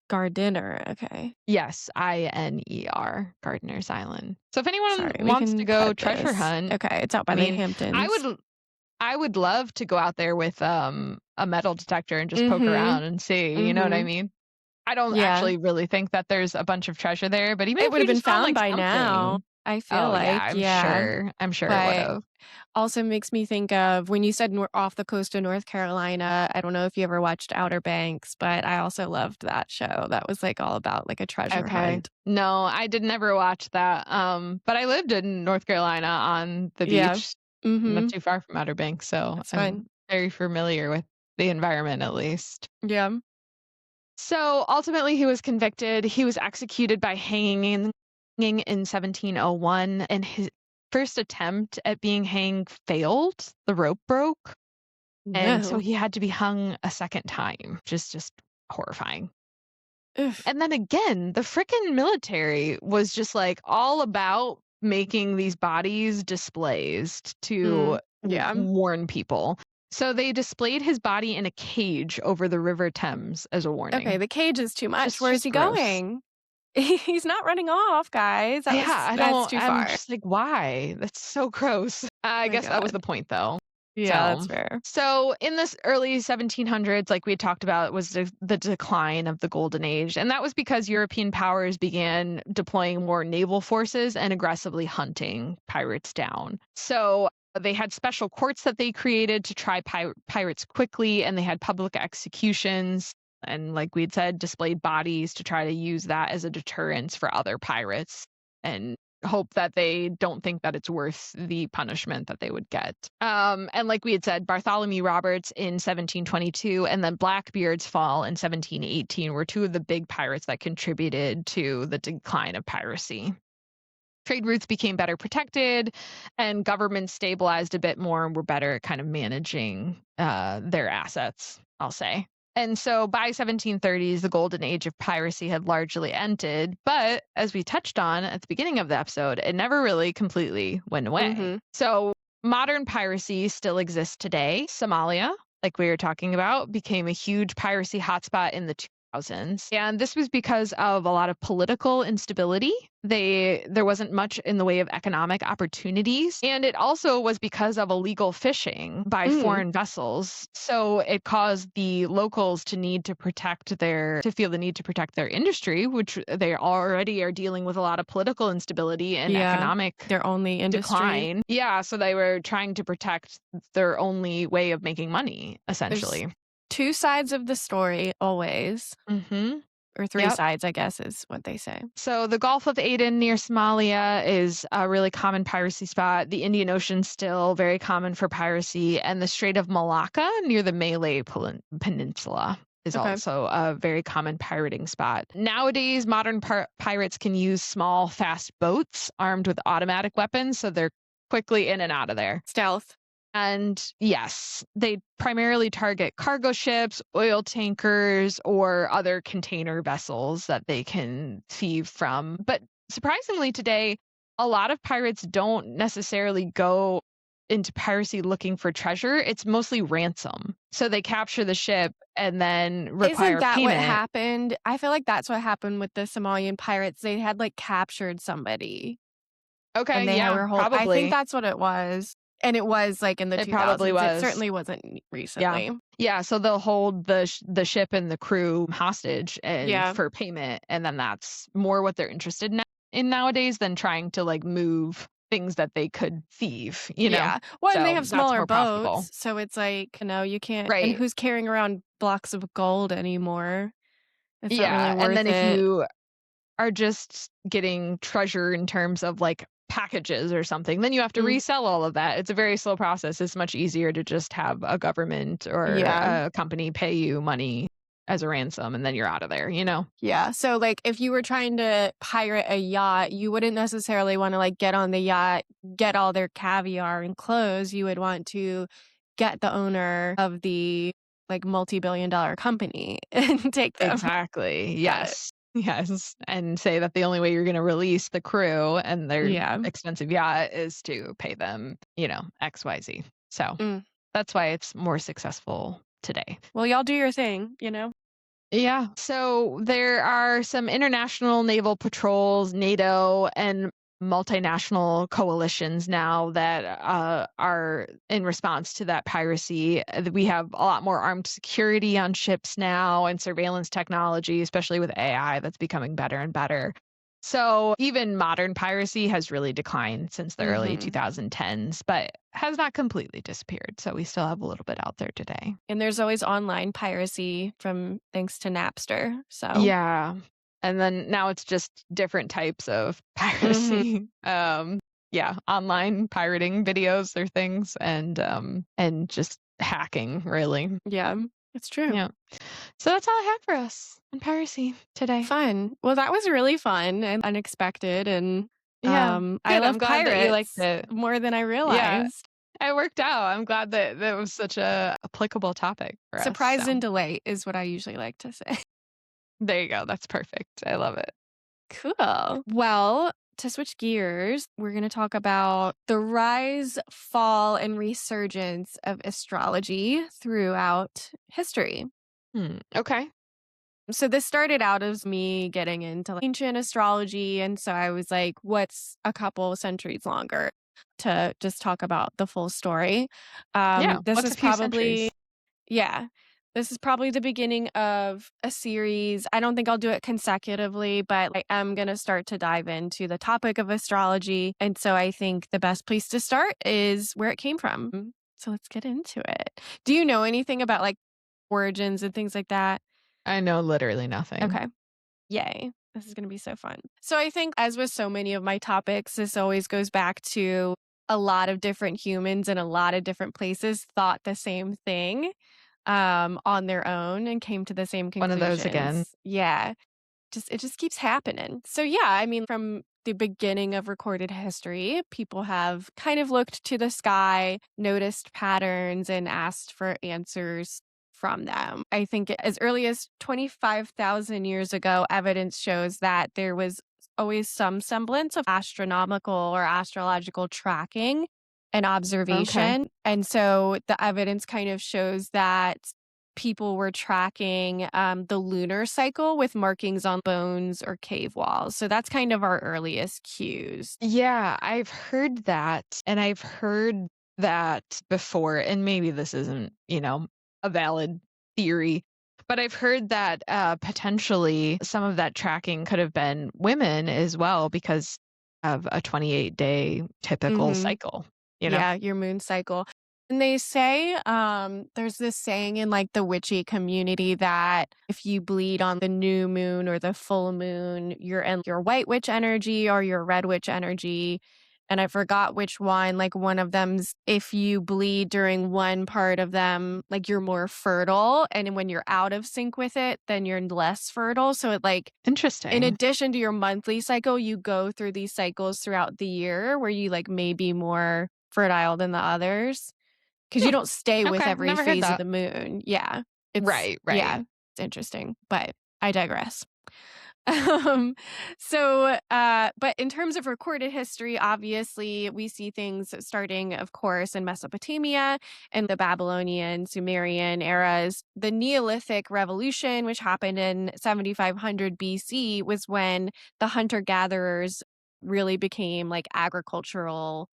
Speaker 2: Gardiner, okay.
Speaker 1: Yes, Iner, Gardiner's Island. So if anyone
Speaker 2: Sorry, we
Speaker 1: wants to
Speaker 2: can
Speaker 1: go
Speaker 2: cut
Speaker 1: treasure
Speaker 2: this.
Speaker 1: hunt,
Speaker 2: Okay, it's out
Speaker 1: I
Speaker 2: by the
Speaker 1: mean, I
Speaker 2: Hamptons.
Speaker 1: would I would love to go out there with a metal detector and just poke
Speaker 2: Mhm,
Speaker 1: around and see, you know what I
Speaker 2: mhm.
Speaker 1: mean? I don't
Speaker 2: Yeah.
Speaker 1: actually really think that there's a bunch of treasure there, but even
Speaker 2: It
Speaker 1: if
Speaker 2: would've
Speaker 1: you
Speaker 2: been
Speaker 1: just found
Speaker 2: found
Speaker 1: like
Speaker 2: by now,
Speaker 1: something.
Speaker 2: I feel
Speaker 1: Oh yeah,
Speaker 2: like, yeah,
Speaker 1: I'm sure it
Speaker 2: but
Speaker 1: would've.
Speaker 2: also makes me think of when you said off the coast of North Carolina, I don't know if you ever watched Outer Banks, but I also loved that show. That was, like, all about, like, a treasure
Speaker 1: Okay.
Speaker 2: hunt.
Speaker 1: No, I did never watch that. But I lived in North Carolina on the
Speaker 2: Yeah.
Speaker 1: beach, not
Speaker 2: Mhm.
Speaker 1: too far from Outer Banks, so
Speaker 2: That's fun.
Speaker 1: I'm very familiar with the environment at least.
Speaker 2: Yeah.
Speaker 1: So ultimately, he was convicted. He was executed by hanging in 1701, and his first attempt at being hanged failed. The rope broke, and so
Speaker 2: No.
Speaker 1: he had to be hung a second time, which is just horrifying.
Speaker 2: Oof.
Speaker 1: And then again, the frickin' military was just like all about making these bodies displays to
Speaker 2: Yeah.
Speaker 1: warn people. So they displayed his body in a cage over the River Thames as a
Speaker 2: Okay,
Speaker 1: warning.
Speaker 2: the cage is too much. Where is
Speaker 1: Just
Speaker 2: he
Speaker 1: gross.
Speaker 2: going? He's not running off, guys.
Speaker 1: Yeah,
Speaker 2: That's too
Speaker 1: I'm
Speaker 2: far.
Speaker 1: just like, why? That's so gross. I
Speaker 2: My
Speaker 1: guess that was
Speaker 2: god.
Speaker 1: the point though.
Speaker 2: Yeah, that's
Speaker 1: So,
Speaker 2: fair.
Speaker 1: so in this early 1700s, like we had talked about, was the decline of the Golden Age. And that was because European powers began deploying more naval forces and aggressively hunting pirates down. So they had special courts that they created to try pirates quickly, and they had public executions. And like we'd said, displayed bodies to try to use that as a deterrence for other pirates. And hope that they don't think that it's worth the punishment that they would get. And like we had said, Bartholomew Roberts in 1722 and then Blackbeard's fall in 1718 were two of the big pirates that contributed to the decline of piracy. Trade routes became better protected and governments stabilized a bit more and were better at kind of managing their assets, I'll say. And so by 1730s, the golden age of piracy had largely ended. But as we touched on at the beginning of the episode, it never really completely went away.
Speaker 2: Mhm.
Speaker 1: So modern piracy still exists today. Somalia, like we were talking about, became a huge piracy hotspot in the 2000s. And this was because of a lot of political instability. There wasn't much in the way of economic opportunities, and it also was because of illegal fishing by
Speaker 2: Mm.
Speaker 1: foreign vessels. So it caused the locals to feel the need to protect their industry, which they already are dealing with a lot of political instability and
Speaker 2: Yeah.
Speaker 1: economic
Speaker 2: Their only industry.
Speaker 1: decline. Yeah, so they were trying to protect their only way of making money,
Speaker 2: There's
Speaker 1: essentially.
Speaker 2: 2 sides of the story always,
Speaker 1: Mhm.
Speaker 2: or 3
Speaker 1: Yep.
Speaker 2: sides, I guess, is what they say.
Speaker 1: So the Gulf of Aden near Somalia is a really common piracy spot. The Indian Ocean still very common for piracy, and the Strait of Malacca near the Malay Peninsula is
Speaker 2: Okay.
Speaker 1: also a very common pirating spot. Nowadays, modern pirates can use small, fast boats armed with automatic weapons, so they're quickly in and out of there.
Speaker 2: Stealth.
Speaker 1: And yes, they primarily target cargo ships, oil tankers, or other container vessels that they can thieve from. But surprisingly, today, a lot of pirates don't necessarily go into piracy looking for treasure. It's mostly ransom. So they capture the ship and then
Speaker 2: Isn't
Speaker 1: require
Speaker 2: that what
Speaker 1: payment.
Speaker 2: happened? I feel like that's what happened with the Somalian pirates. They had, like, captured somebody,
Speaker 1: Okay,
Speaker 2: and they
Speaker 1: yeah,
Speaker 2: were I think
Speaker 1: probably.
Speaker 2: that's what it was, and it was, like, in the
Speaker 1: It probably
Speaker 2: 2000s. It
Speaker 1: was.
Speaker 2: certainly wasn't
Speaker 1: Yeah.
Speaker 2: recently.
Speaker 1: Yeah, so they'll hold the ship and the crew hostage and
Speaker 2: Yeah.
Speaker 1: for payment, and then that's more what they're interested in nowadays than trying to, like, move things that they could thieve,
Speaker 2: Yeah. Well, and they
Speaker 1: So
Speaker 2: have
Speaker 1: that's
Speaker 2: smaller
Speaker 1: more profitable.
Speaker 2: boats, so it's like, you can't and
Speaker 1: Right.
Speaker 2: who's carrying around blocks of gold anymore? It's not really
Speaker 1: Yeah, and
Speaker 2: worth
Speaker 1: then if
Speaker 2: it.
Speaker 1: you are just getting treasure in terms of, like, packages or something, then you have to
Speaker 2: Mm,
Speaker 1: resell all of that. It's a very slow process. It's much easier to just have a government or
Speaker 2: yeah.
Speaker 1: a company pay you money as a ransom, and then you're out of there?
Speaker 2: Yeah. So, like, if you were trying to pirate a yacht, you wouldn't necessarily wanna, like, get on the yacht, get all their caviar and clothes. You would want to get the owner of the, like, multi-billion-dollar company and take them.
Speaker 1: Exactly.
Speaker 2: Got it.
Speaker 1: Yes. Yes, and say that the only way you're gonna release the crew and their
Speaker 2: Yeah.
Speaker 1: expensive yacht is to pay them XYZ. So,
Speaker 2: Mm.
Speaker 1: that's why it's more successful today.
Speaker 2: Well, y'all do your thing?
Speaker 1: Yeah. So there are some international naval patrols, NATO, and multinational coalitions now that are in response to that piracy. We have a lot more armed security on ships now and surveillance technology, especially with AI, that's becoming better and better. So even modern piracy has really declined since the early
Speaker 2: Mhm.
Speaker 1: 2010s, but has not completely disappeared. So we still have a little bit out there today.
Speaker 2: And there's always online piracy from thanks to Napster, so
Speaker 1: Yeah, and then now it's just different types of
Speaker 2: mhm.
Speaker 1: piracy. Yeah, online pirating videos or things and just hacking, really.
Speaker 2: Yeah, it's true.
Speaker 1: Yeah. So that's all I have for us on piracy today.
Speaker 2: Fun. Well, that was really fun and unexpected, and,
Speaker 1: Yeah.
Speaker 2: I
Speaker 1: Good, I'm
Speaker 2: love
Speaker 1: glad that you liked
Speaker 2: pirates
Speaker 1: it.
Speaker 2: more than I
Speaker 1: Yeah,
Speaker 2: realized.
Speaker 1: it worked out. I'm glad that that was such a applicable topic for us,
Speaker 2: Surprise
Speaker 1: so
Speaker 2: and delight is what I usually like to say.
Speaker 1: there you go, that's perfect. I love it.
Speaker 2: Cool. Well, to switch gears, we're going to talk about the rise, fall, and resurgence of astrology throughout history.
Speaker 1: Okay.
Speaker 2: So this started out as me getting into ancient astrology, and so I was like, what's a couple centuries longer to just talk about the full story?
Speaker 1: Yeah,
Speaker 2: This
Speaker 1: what's
Speaker 2: is
Speaker 1: a few
Speaker 2: probably
Speaker 1: centuries?
Speaker 2: yeah. This is probably the beginning of a series. I don't think I'll do it consecutively, but I am going to start to dive into the topic of astrology. And so I think the best place to start is where it came from. So let's get into it. Do you know anything about like origins and things like that?
Speaker 1: I know literally nothing.
Speaker 2: Okay. Yay. This is going to be so fun. So I think, as with so many of my topics, this always goes back to a lot of different humans in a lot of different places thought the same thing on their own and came to the same
Speaker 1: One of those again.
Speaker 2: conclusions. Yeah. It just keeps happening. So yeah, I mean, from the beginning of recorded history, people have kind of looked to the sky, noticed patterns, and asked for answers from them. I think as early as 25,000 years ago, evidence shows that there was always some semblance of astronomical or astrological tracking and
Speaker 1: Okay.
Speaker 2: observation. And so the evidence kind of shows that people were tracking the lunar cycle with markings on bones or cave walls. So that's kind of our earliest cues.
Speaker 1: Yeah, I've heard that, and I've heard that before, and maybe this isn't a valid theory, but I've heard that, potentially some of that tracking could have been women as well because of a 28-day typical
Speaker 2: Hmm.
Speaker 1: cycle, you know?
Speaker 2: Yeah, your moon cycle. And they say there's this saying in like the witchy community that if you bleed on the new moon or the full moon, you're in your white witch energy or your red witch energy. And I forgot which one. Like one of them's if you bleed during one part of them, like you're more fertile. And when you're out of sync with it, then you're less fertile. So it like in
Speaker 1: Interesting.
Speaker 2: addition to your monthly cycle, you go through these cycles throughout the year where you like may be more fertile than the others. 'Cause you
Speaker 1: Hmm,
Speaker 2: don't stay with
Speaker 1: okay,
Speaker 2: every
Speaker 1: never heard
Speaker 2: phase of
Speaker 1: that.
Speaker 2: the moon. Yeah.
Speaker 1: Right,
Speaker 2: Yeah,
Speaker 1: right.
Speaker 2: it's interesting, but I digress. Um, but in terms of recorded history, obviously, we see things starting, of course, in Mesopotamia and the Babylonian, Sumerian eras. The Neolithic Revolution, which happened in 7,500 BC, was when the hunter-gatherers really became, like, agricultural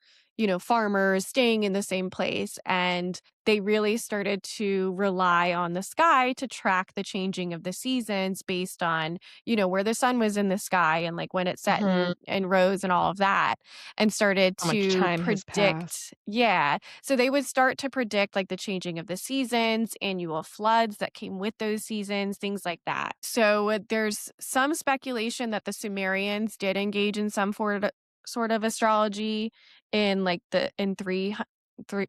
Speaker 2: farmers staying in the same place. And they really started to rely on the sky to track the changing of the seasons based on, where the sun was in the sky and like when it set
Speaker 1: Mhm.
Speaker 2: and rose and all of that, and started
Speaker 1: How much
Speaker 2: to
Speaker 1: time has passed.
Speaker 2: predict. Yeah. So they would start to predict like the changing of the seasons, annual floods that came with those seasons, things like that. So there's some speculation that the Sumerians did engage in some sort of astrology in like the in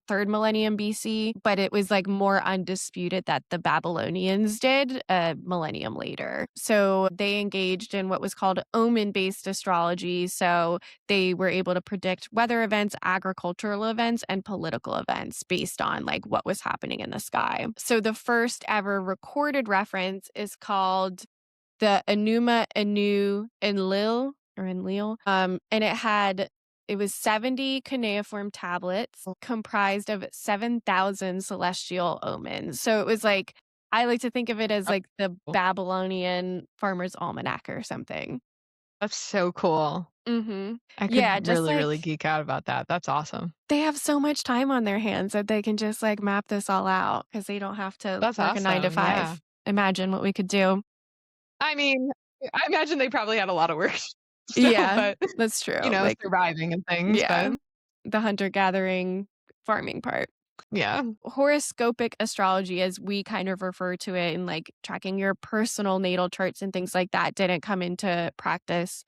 Speaker 2: third millennium BC, but it was like more undisputed that the Babylonians did a millennium later. So they engaged in what was called omen-based astrology. So they were able to predict weather events, agricultural events, and political events based on like what was happening in the sky. So the first ever recorded reference is called the Enuma Enlil or Enlil. And it was 70 cuneiform tablets comprised of 7,000 celestial omens. So it was like, I like to think of it as
Speaker 1: Oh,
Speaker 2: like the
Speaker 1: cool.
Speaker 2: Babylonian Farmer's Almanac or something.
Speaker 1: That's so cool.
Speaker 2: Mhm.
Speaker 1: I
Speaker 2: Yeah,
Speaker 1: could
Speaker 2: just
Speaker 1: really, really
Speaker 2: like
Speaker 1: geek out about that. That's awesome.
Speaker 2: they have so much time on their hands that they can just like map this all out because they don't have to
Speaker 1: That's
Speaker 2: work a 9 to
Speaker 1: awesome, yeah.
Speaker 2: 5. Imagine what we could do.
Speaker 1: I mean, I imagine they probably had a lot of work still,
Speaker 2: Yeah,
Speaker 1: but,
Speaker 2: that's true. Like,
Speaker 1: surviving and things,
Speaker 2: yeah,
Speaker 1: but
Speaker 2: the hunter gathering farming part.
Speaker 1: yeah.
Speaker 2: Horoscopic astrology, as we kind of refer to it, and like tracking your personal natal charts and things like that, didn't come into practice,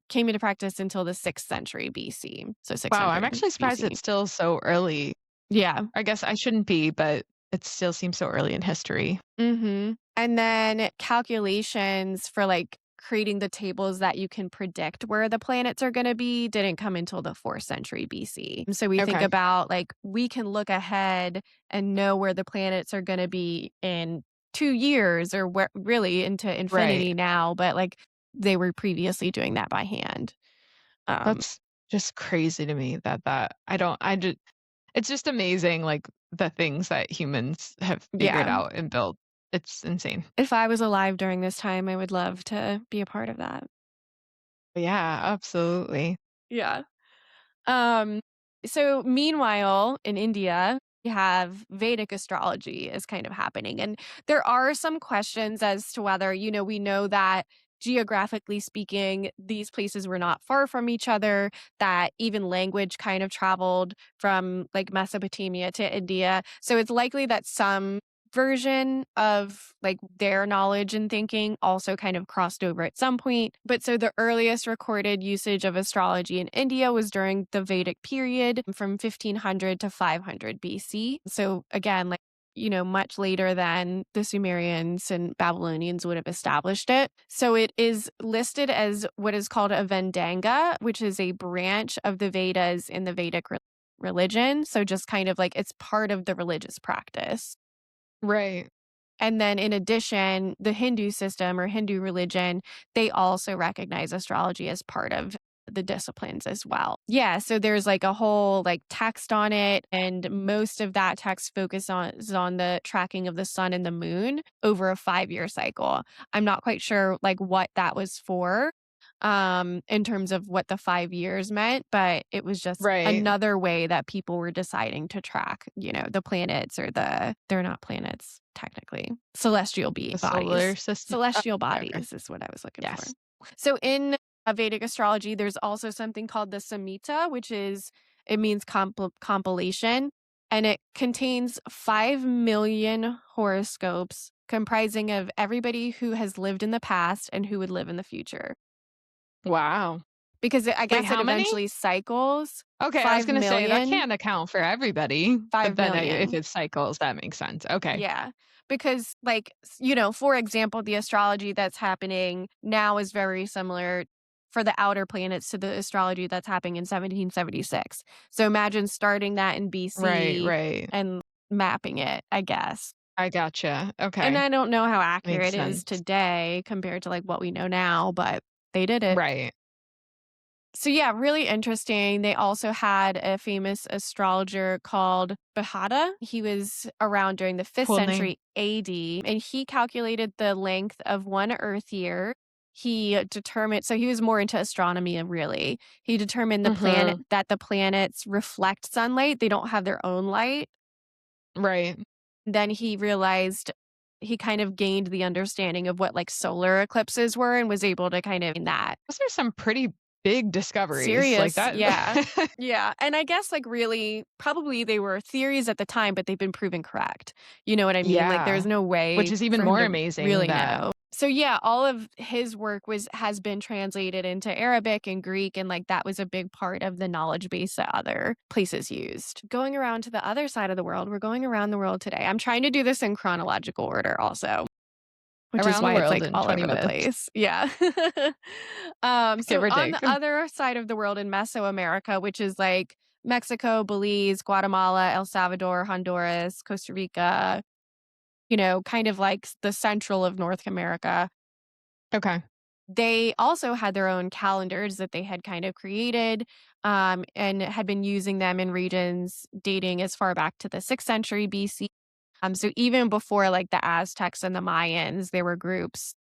Speaker 2: came into practice until the 6th century BC. So
Speaker 1: Wow, I'm
Speaker 2: 600
Speaker 1: actually surprised
Speaker 2: BC.
Speaker 1: it's still so early.
Speaker 2: Yeah.
Speaker 1: I guess I shouldn't be, but it still seems so early in history.
Speaker 2: And then calculations for like creating the tables that you can predict where the planets are going to be didn't come until the 4th century BC. So we think
Speaker 1: Okay.
Speaker 2: about like we can look ahead and know where the planets are going to be in 2 years or where really into
Speaker 1: Right.
Speaker 2: infinity now, but like they were previously doing that by hand. Um
Speaker 1: That's just crazy to me that I just it's just amazing, like, the things that humans have figured
Speaker 2: yeah.
Speaker 1: out and built. It's insane.
Speaker 2: If I was alive during this time, I would love to be a part of that.
Speaker 1: Yeah, absolutely.
Speaker 2: Yeah. Um, so meanwhile, in India, we have Vedic astrology is kind of happening. And there are some questions as to whether, we know that geographically speaking, these places were not far from each other, that even language kind of traveled from like Mesopotamia to India. So it's likely that some version of like their knowledge and thinking also kind of crossed over at some point. But so the earliest recorded usage of astrology in India was during the Vedic period from 1500 to 500 BC. So again, like much later than the Sumerians and Babylonians would have established it. So it is listed as what is called a Vedanga, which is a branch of the Vedas in the Vedic religion. So just kind of like it's part of the religious practice.
Speaker 1: Right.
Speaker 2: And then in addition, the Hindu system or Hindu religion, they also recognize astrology as part of the disciplines as well. Yeah, so there's like a whole like text on it, and most of that text is on the tracking of the sun and the moon over a 5-year cycle. I'm not quite sure like what that was for in terms of what the 5 years meant, but it was just
Speaker 1: Right.
Speaker 2: another way that people were deciding to track, the planets or they're not planets technically, celestial
Speaker 1: The solar
Speaker 2: bodies.
Speaker 1: system. Oh,
Speaker 2: Celestial
Speaker 1: okay, okay.
Speaker 2: bodies is what I was looking for.
Speaker 1: Yes.
Speaker 2: So in Vedic astrology, there's also something called the Samhita, which is it means compilation, and it contains 5 million horoscopes comprising of everybody who has lived in the past and who would live in the future.
Speaker 1: Wow.
Speaker 2: Because I
Speaker 1: Wait,
Speaker 2: guess it
Speaker 1: how many?
Speaker 2: eventually cycles
Speaker 1: Okay, I was
Speaker 2: 5
Speaker 1: gonna say that
Speaker 2: million,
Speaker 1: can't account for everybody, but
Speaker 2: 5
Speaker 1: then if
Speaker 2: million.
Speaker 1: it cycles, that makes sense. Okay.
Speaker 2: Yeah. Because, like, for example, the astrology that's happening now is very similar for the outer planets to the astrology that's happening in 1776. So imagine starting that in
Speaker 1: Right,
Speaker 2: BC
Speaker 1: right.
Speaker 2: and mapping it, I guess.
Speaker 1: I gotcha.
Speaker 2: And
Speaker 1: Okay.
Speaker 2: I don't know how
Speaker 1: Makes
Speaker 2: accurate it is
Speaker 1: sense.
Speaker 2: today compared to like what we know now, but they did it.
Speaker 1: Right.
Speaker 2: So yeah, really interesting. They also had a famous astrologer called Bahada. He was around during the 5th
Speaker 1: Cool name.
Speaker 2: century AD, and he calculated the length of one Earth year. he determined, so he was more into astronomy, really. He determined
Speaker 1: Mhm.
Speaker 2: the planets reflect sunlight, they don't have their own light.
Speaker 1: Right.
Speaker 2: Then he realized he kind of gained the understanding of what, like, solar eclipses were and was able to kind of in that.
Speaker 1: Those are some pretty big discoveries, like
Speaker 2: Serious,
Speaker 1: that.
Speaker 2: yeah. Yeah, and I guess, like, really, probably they were theories at the time, but they've been proven correct. You know what I mean? Like, there's
Speaker 1: Yeah,
Speaker 2: no
Speaker 1: which
Speaker 2: way
Speaker 1: is even
Speaker 2: for him
Speaker 1: more
Speaker 2: to
Speaker 1: amazing
Speaker 2: really
Speaker 1: that
Speaker 2: know. So, yeah, all of his work has been translated into Arabic and Greek, and, like, that was a big part of the knowledge base that other places used. Going around to the other side of the world, we're going around the world today. I'm trying to do this in chronological order also. Which is
Speaker 1: around the
Speaker 2: why it's,
Speaker 1: world
Speaker 2: like,
Speaker 1: in
Speaker 2: all
Speaker 1: 20
Speaker 2: over the
Speaker 1: minutes,
Speaker 2: place. Yeah.
Speaker 1: give
Speaker 2: So
Speaker 1: or
Speaker 2: on
Speaker 1: take.
Speaker 2: the other side of the world in Mesoamerica, which is, like, Mexico, Belize, Guatemala, El Salvador, Honduras, Costa Rica, kind of like the central of North America,
Speaker 1: Okay.
Speaker 2: they also had their own calendars that they had kind of created, and had been using them in regions dating as far back to the 6th century BC. So even before like the Aztecs and the Mayans, there were groups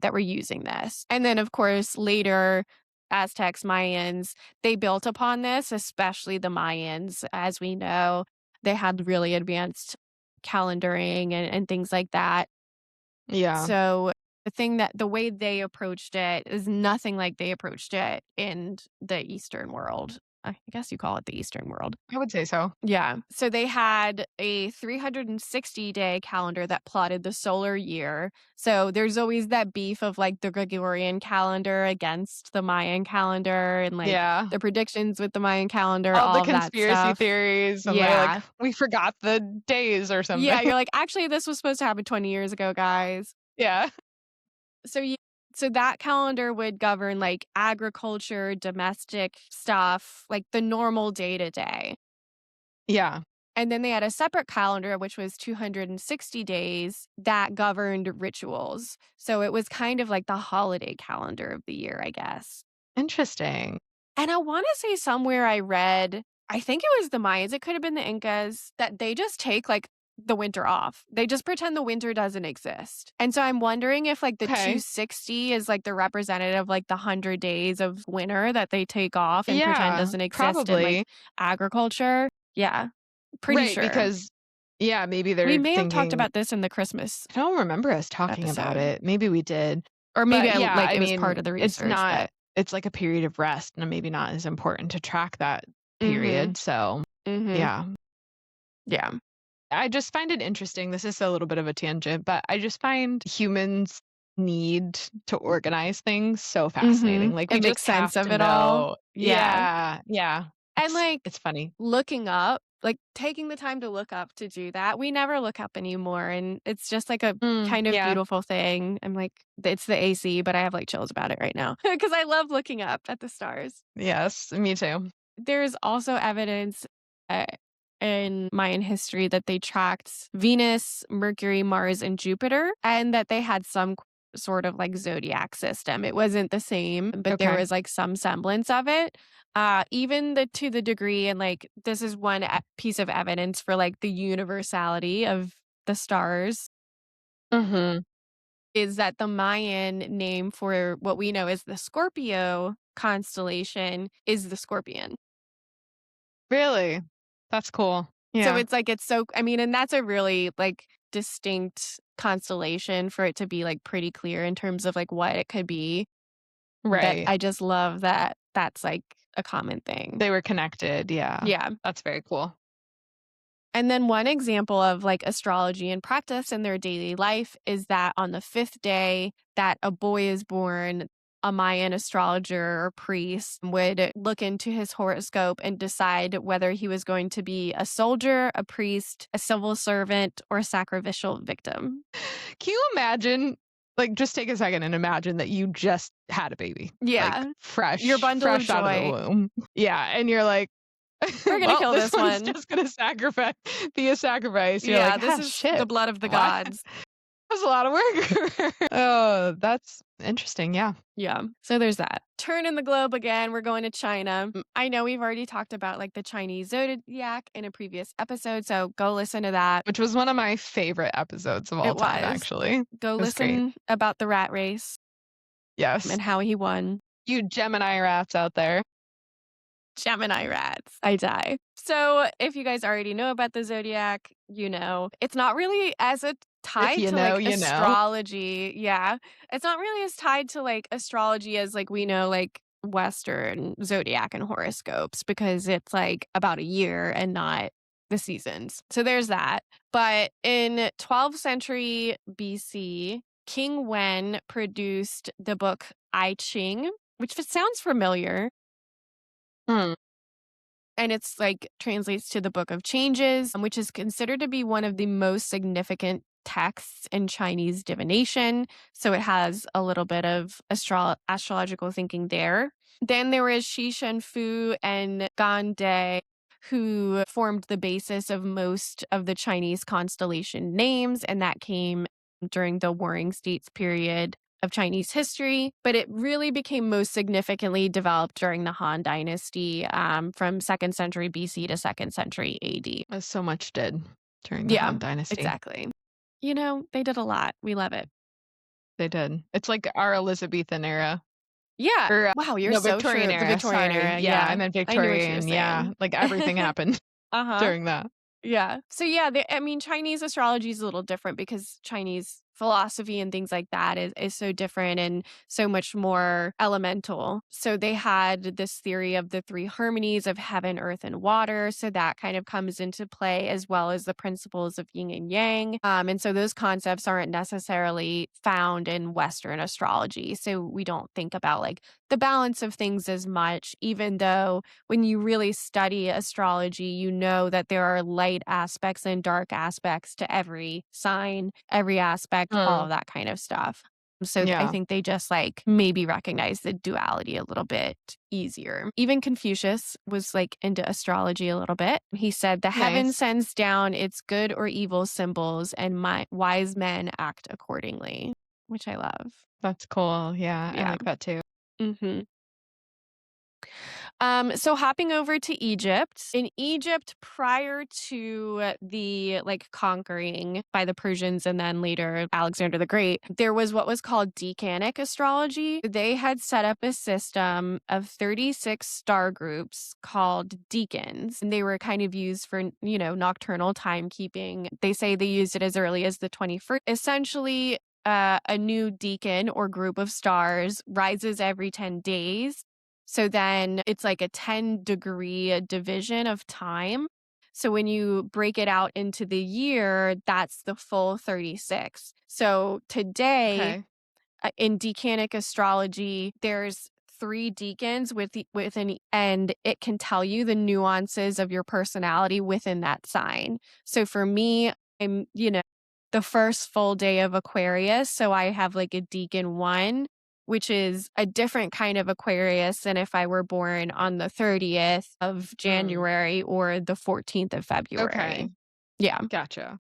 Speaker 2: that were using this. And then, of course, later, Aztecs, Mayans, they built upon this, especially the Mayans. As we know, they had really advanced calendaring and things like that.
Speaker 1: Yeah.
Speaker 2: So the way they approached it is nothing like they approached it in the Eastern world. I guess you call it the Eastern world.
Speaker 1: I would say so.
Speaker 2: Yeah. So they had a 360-day calendar that plotted the solar year. So there's always that beef of like the Gregorian calendar against the Mayan calendar and like
Speaker 1: Yeah.
Speaker 2: the predictions with the Mayan calendar,
Speaker 1: All the
Speaker 2: all of that
Speaker 1: conspiracy
Speaker 2: stuff.
Speaker 1: theories, and they're like,
Speaker 2: Yeah.
Speaker 1: "We forgot the days," or something.
Speaker 2: Yeah. You're like, actually, this was supposed to happen 20 years ago, guys.
Speaker 1: Yeah.
Speaker 2: So so that calendar would govern like agriculture, domestic stuff, like the normal day to day.
Speaker 1: Yeah.
Speaker 2: And then they had a separate calendar, which was 260 days that governed rituals. So it was kind of like the holiday calendar of the year, I guess.
Speaker 1: Interesting.
Speaker 2: And I want to say somewhere I read, I think it was the Mayans, it could have been the Incas, that they just take like the winter off. They just pretend the winter doesn't exist. And so I'm wondering if like the
Speaker 1: Okay.
Speaker 2: 260 is like the representative, like the 100 days of winter that they take off and pretend
Speaker 1: Yeah,
Speaker 2: doesn't exist in like
Speaker 1: probably.
Speaker 2: agriculture. Yeah, pretty
Speaker 1: Right,
Speaker 2: sure.
Speaker 1: because yeah, maybe
Speaker 2: We
Speaker 1: they're
Speaker 2: may have talked
Speaker 1: thinking
Speaker 2: about this in the Christmas
Speaker 1: I don't remember us talking about
Speaker 2: episode,
Speaker 1: it. Maybe we did.
Speaker 2: or maybe
Speaker 1: But yeah, I
Speaker 2: it was part
Speaker 1: mean,
Speaker 2: of the
Speaker 1: it's
Speaker 2: research,
Speaker 1: not
Speaker 2: but
Speaker 1: it's like a period of rest and maybe not as important to track that
Speaker 2: mhm,
Speaker 1: period, so
Speaker 2: mhm,
Speaker 1: yeah.
Speaker 2: yeah,
Speaker 1: I just find it interesting. This is a little bit of a tangent, but I just find humans need to organize things so fascinating.
Speaker 2: mhm,
Speaker 1: Like we
Speaker 2: and make
Speaker 1: just have
Speaker 2: sense of
Speaker 1: to
Speaker 2: it all.
Speaker 1: know.
Speaker 2: Yeah,
Speaker 1: Yeah, yeah.
Speaker 2: and, like,
Speaker 1: It's funny.
Speaker 2: looking up, like, taking the time to look up to do that, we never look up anymore, and it's just, like, a kind of
Speaker 1: Yeah.
Speaker 2: beautiful thing. I'm like, it's the AC, but I have, like, chills about it right now because I love looking up at the stars.
Speaker 1: Yes, me too.
Speaker 2: There's also evidence, uh, in Mayan history that they tracked Venus, Mercury, Mars, and Jupiter, and that they had some sort of like zodiac system. It wasn't the same, but there
Speaker 1: Okay.
Speaker 2: was like some semblance of it. Even to the degree, and like this is one piece of evidence for like the universality of the stars,
Speaker 1: Mhm.
Speaker 2: is that the Mayan name for what we know as the Scorpio constellation is the scorpion.
Speaker 1: Really? That's cool.
Speaker 2: So
Speaker 1: Yeah.
Speaker 2: it's like it's so, I mean, and that's a really, like, distinct constellation for it to be, like, pretty clear in terms of, like, what it could be, that
Speaker 1: Right.
Speaker 2: I just love that that's, like, a common thing.
Speaker 1: They were connected, yeah.
Speaker 2: Yeah.
Speaker 1: That's very cool.
Speaker 2: And then one example of, like, astrology and practice in their daily life is that on the 5th day that a boy is born, a Mayan astrologer or priest would look into his horoscope and decide whether he was going to be a soldier, a priest, a civil servant, or a sacrificial victim.
Speaker 1: Can you imagine like, just take a second and imagine that you just had a baby, like,
Speaker 2: Yeah. Your bundle of
Speaker 1: fresh out of the
Speaker 2: joy.
Speaker 1: womb. Yeah, and you're like,
Speaker 2: We're gonna
Speaker 1: "Well,
Speaker 2: kill
Speaker 1: this
Speaker 2: this
Speaker 1: one's
Speaker 2: one.
Speaker 1: just gonna be a sacrifice." You're like,
Speaker 2: Yeah, this
Speaker 1: "Ah,
Speaker 2: is the
Speaker 1: shit.
Speaker 2: blood of the
Speaker 1: What?"
Speaker 2: gods.
Speaker 1: That's a lot of work. Oh, that's interesting, yeah.
Speaker 2: Yeah. So there's that. Turning the globe again, we're going to China. I know we've already talked about like the Chinese zodiac in a previous episode, so go listen to that.
Speaker 1: Which was one of my favorite episodes of all
Speaker 2: It
Speaker 1: time,
Speaker 2: was.
Speaker 1: actually. It
Speaker 2: Go
Speaker 1: was great.
Speaker 2: listen about the rat race.
Speaker 1: Yes.
Speaker 2: and how he won.
Speaker 1: You Gemini rats out there.
Speaker 2: Gemini rats. I die. So, if you guys already know about the zodiac, you know, it's not really as a
Speaker 1: If
Speaker 2: tied
Speaker 1: you
Speaker 2: to
Speaker 1: know,
Speaker 2: like
Speaker 1: you know.
Speaker 2: astrology. Yeah. It's not really as tied to like astrology as like we know like Western zodiac and horoscopes because it's like about a year and not the seasons. So there's that. But in 12th century BC, King Wen produced the book I Ching, which sounds familiar.
Speaker 1: Hmm.
Speaker 2: And it's like translates to the Book of Changes, which is considered to be one of the most significant texts in Chinese divination. So it has a little bit of astrological thinking there. Then there was Shi Shen Fu and Gan De, who formed the basis of most of the Chinese constellation names, and that came during the Warring States period of Chinese history, but it really became most significantly developed during the Han Dynasty from 2nd century BC to 2nd century AD.
Speaker 1: As so much did during the
Speaker 2: Yeah,
Speaker 1: Han Dynasty.
Speaker 2: exactly. You know, they did a lot. We love it.
Speaker 1: They did. It's like our Elizabethan era.
Speaker 2: Yeah.
Speaker 1: Or,
Speaker 2: Wow, you're
Speaker 1: no,
Speaker 2: so
Speaker 1: Victorian
Speaker 2: true. The
Speaker 1: era,
Speaker 2: Victorian
Speaker 1: sorry.
Speaker 2: era.
Speaker 1: Yeah, I
Speaker 2: Yeah.
Speaker 1: meant
Speaker 2: I knew what you were
Speaker 1: Victorian, yeah.
Speaker 2: saying.
Speaker 1: Like, everything happened
Speaker 2: Uh huh.
Speaker 1: during that.
Speaker 2: Yeah. So yeah, I mean, Chinese astrology is a little different because Chinese philosophy and things like that is so different and so much more elemental. So they had this theory of the three harmonies of heaven, earth, and water. So that kind of comes into play as well as the principles of yin and yang. And so those concepts aren't necessarily found in Western astrology. So we don't think about like the balance of things as much, even though when you really study astrology, you know that there are light aspects and dark aspects to every sign, every aspect, all
Speaker 1: Mm,
Speaker 2: of that kind of stuff. So I
Speaker 1: yeah.
Speaker 2: think they just like maybe recognize the duality a little bit easier. Even Confucius was like into astrology a little bit. He said, "The heaven
Speaker 1: Nice.
Speaker 2: sends down its good or evil symbols, and my wise men act accordingly," which I love.
Speaker 1: That's cool. Yeah, I
Speaker 2: Yeah.
Speaker 1: like that too.
Speaker 2: Hmm. So hopping over to Egypt. In Egypt, prior to the like conquering by the Persians and then later Alexander the Great, there was what was called decanic astrology. They had set up a system of 36 star groups called decans, and they were kind of used for, you know, nocturnal timekeeping. They say they used it as early as the 21st. Essentially, a new decan or group of stars rises every 10 days, so then it's like a 10-degree division of time. So when you break it out into the year, that's the full 36. So today,
Speaker 1: Okay.
Speaker 2: in decanic astrology, there's three decans and it can tell you the nuances of your personality within that sign. So for me, I'm, you know, the first full day of Aquarius, so I have like a decan 1, which is a different kind of Aquarius than if I were born on the 30th of
Speaker 1: Mm,
Speaker 2: January or the 14th of February.
Speaker 1: okay.
Speaker 2: Yeah.
Speaker 1: Gotcha.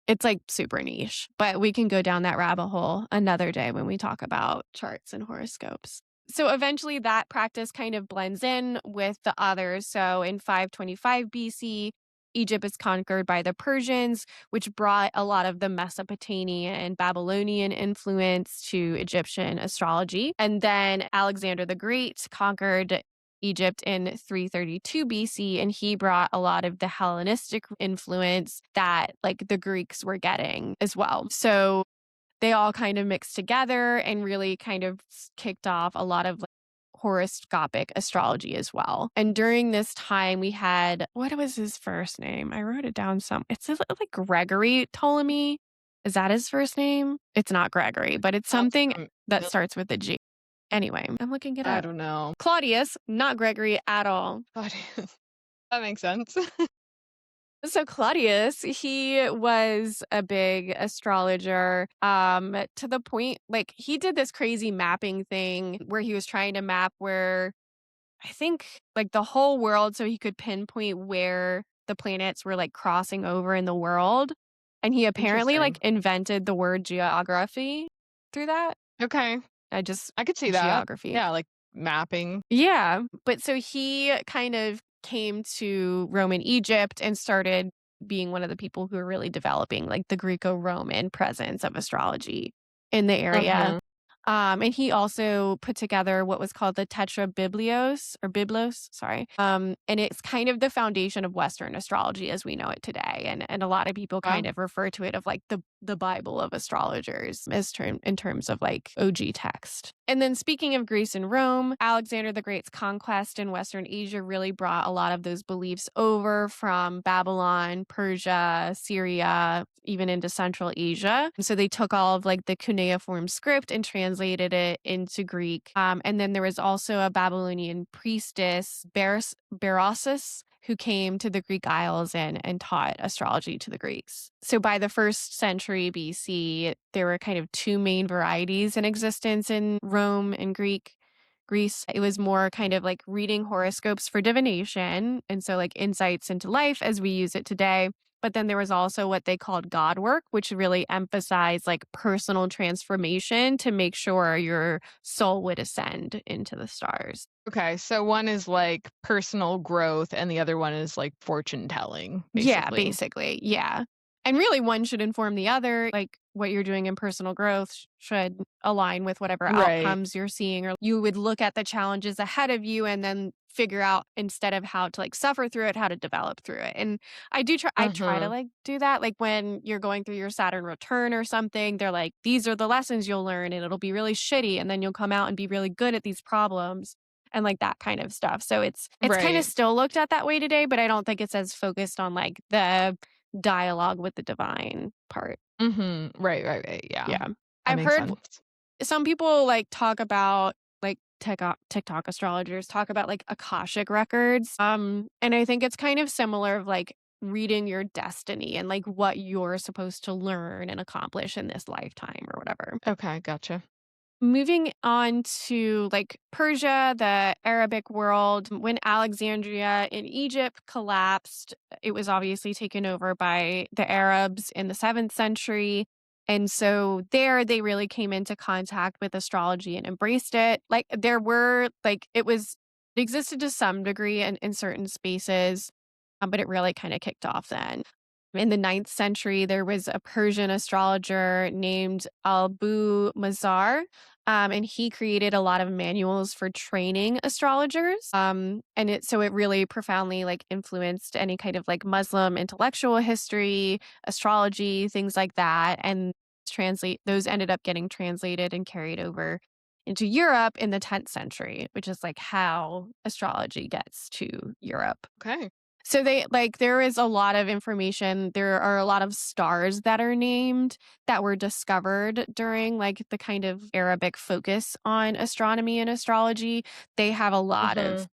Speaker 2: It's, like, super niche, but we can go down that rabbit hole another day when we talk about charts and horoscopes. So eventually that practice kind of blends in with the others. So in 525 BC, Egypt is conquered by the Persians, which brought a lot of the Mesopotamian and Babylonian influence to Egyptian astrology. And then Alexander the Great conquered Egypt in 332 BC, and he brought a lot of the Hellenistic influence that like the Greeks were getting as well. So they all kind of mixed together and really kind of kicked off a lot of like, horoscopic astrology as well. And during this time, we had what was his first name? I wrote it down some. It's like Gregory Ptolemy. Is that his first name? It's not Gregory, but it's
Speaker 1: Sounds
Speaker 2: something that
Speaker 1: familiar.
Speaker 2: starts with a G. Anyway, I'm looking it
Speaker 1: I
Speaker 2: up.
Speaker 1: don't know.
Speaker 2: Claudius, not Gregory at all.
Speaker 1: But that makes sense.
Speaker 2: So Claudius, he was a big astrologer, to the point like he did this crazy mapping thing where he was trying to map where I think like the whole world so he could pinpoint where the planets were like crossing over in the world. And he apparently like
Speaker 1: Interesting.
Speaker 2: invented the word geography through that.
Speaker 1: Okay.
Speaker 2: I just
Speaker 1: I could see that.
Speaker 2: geography.
Speaker 1: Yeah, like mapping.
Speaker 2: Yeah, but so he kind of came to Roman Egypt and started being one of the people who are really developing like the Greco-Roman presence of astrology in the area.
Speaker 1: Mhm.
Speaker 2: And he also put together what was called the Biblos, sorry. And it's kind of the foundation of Western astrology as we know it today. And a lot of people kind
Speaker 1: Wow.
Speaker 2: of refer to it of like the Bible of astrologers as in terms of like OG text. And then speaking of Greece and Rome, Alexander the Great's conquest in Western Asia really brought a lot of those beliefs over from Babylon, Persia, Syria, even into Central Asia. So they took all of like the cuneiform script and translated it into Greek. And then there was also a Babylonian priestess, Berosus, who came to the Greek Isles and taught astrology to the Greeks. So by the first century BC, there were kind of two main varieties in existence in Rome and Greece. It was more kind of like reading horoscopes for divination, and so like insights into life as we use it today. But then there was also what they called God work, which really emphasized like personal transformation to make sure your soul would ascend into the stars.
Speaker 1: Okay, so one is like personal growth and the other one is like fortune telling,
Speaker 2: Yeah,
Speaker 1: basically.
Speaker 2: basically. Yeah. And really, one should inform the other. Like what you're doing in personal growth should align with whatever
Speaker 1: Right.
Speaker 2: outcomes you're seeing, or you would look at the challenges ahead of you and then figure out instead of how to like suffer through it, how to develop through it. And I try to
Speaker 1: Mhm.
Speaker 2: like do that. Like when you're going through your Saturn return or something, they're like, these are the lessons you'll learn and it'll be really shitty. And then you'll come out and be really good at these problems and like that kind of stuff. So it's kind of
Speaker 1: Right.
Speaker 2: still looked at that way today, but I don't think it's as focused on like the dialogue with the divine part.
Speaker 1: Mhm. Right, yeah.
Speaker 2: Yeah.
Speaker 1: That
Speaker 2: I've
Speaker 1: makes
Speaker 2: heard
Speaker 1: sense.
Speaker 2: some people like talk about like TikTok astrologers talk about like Akashic records. And I think it's kind of similar of like reading your destiny and like what you're supposed to learn and accomplish in this lifetime or whatever.
Speaker 1: Okay, gotcha.
Speaker 2: Moving on to like Persia, the Arabic world, when Alexandria in Egypt collapsed, it was obviously taken over by the Arabs in the 7th century. And so there they really came into contact with astrology and embraced it. Like there were like it existed to some degree in certain spaces, but it really kind of kicked off then. In the 9th century, there was a Persian astrologer named Albu Mazar, and he created a lot of manuals for training astrologers. And it really profoundly like influenced any kind of like Muslim intellectual history, astrology, things like that. And translate those ended up getting translated and carried over into Europe in the 10th century, which is like how astrology gets to Europe.
Speaker 1: Okay.
Speaker 2: So there is a lot of information. There are a lot of stars that are named that were discovered during like the kind of Arabic focus on astronomy and astrology. They have a lot of,
Speaker 1: Mhm.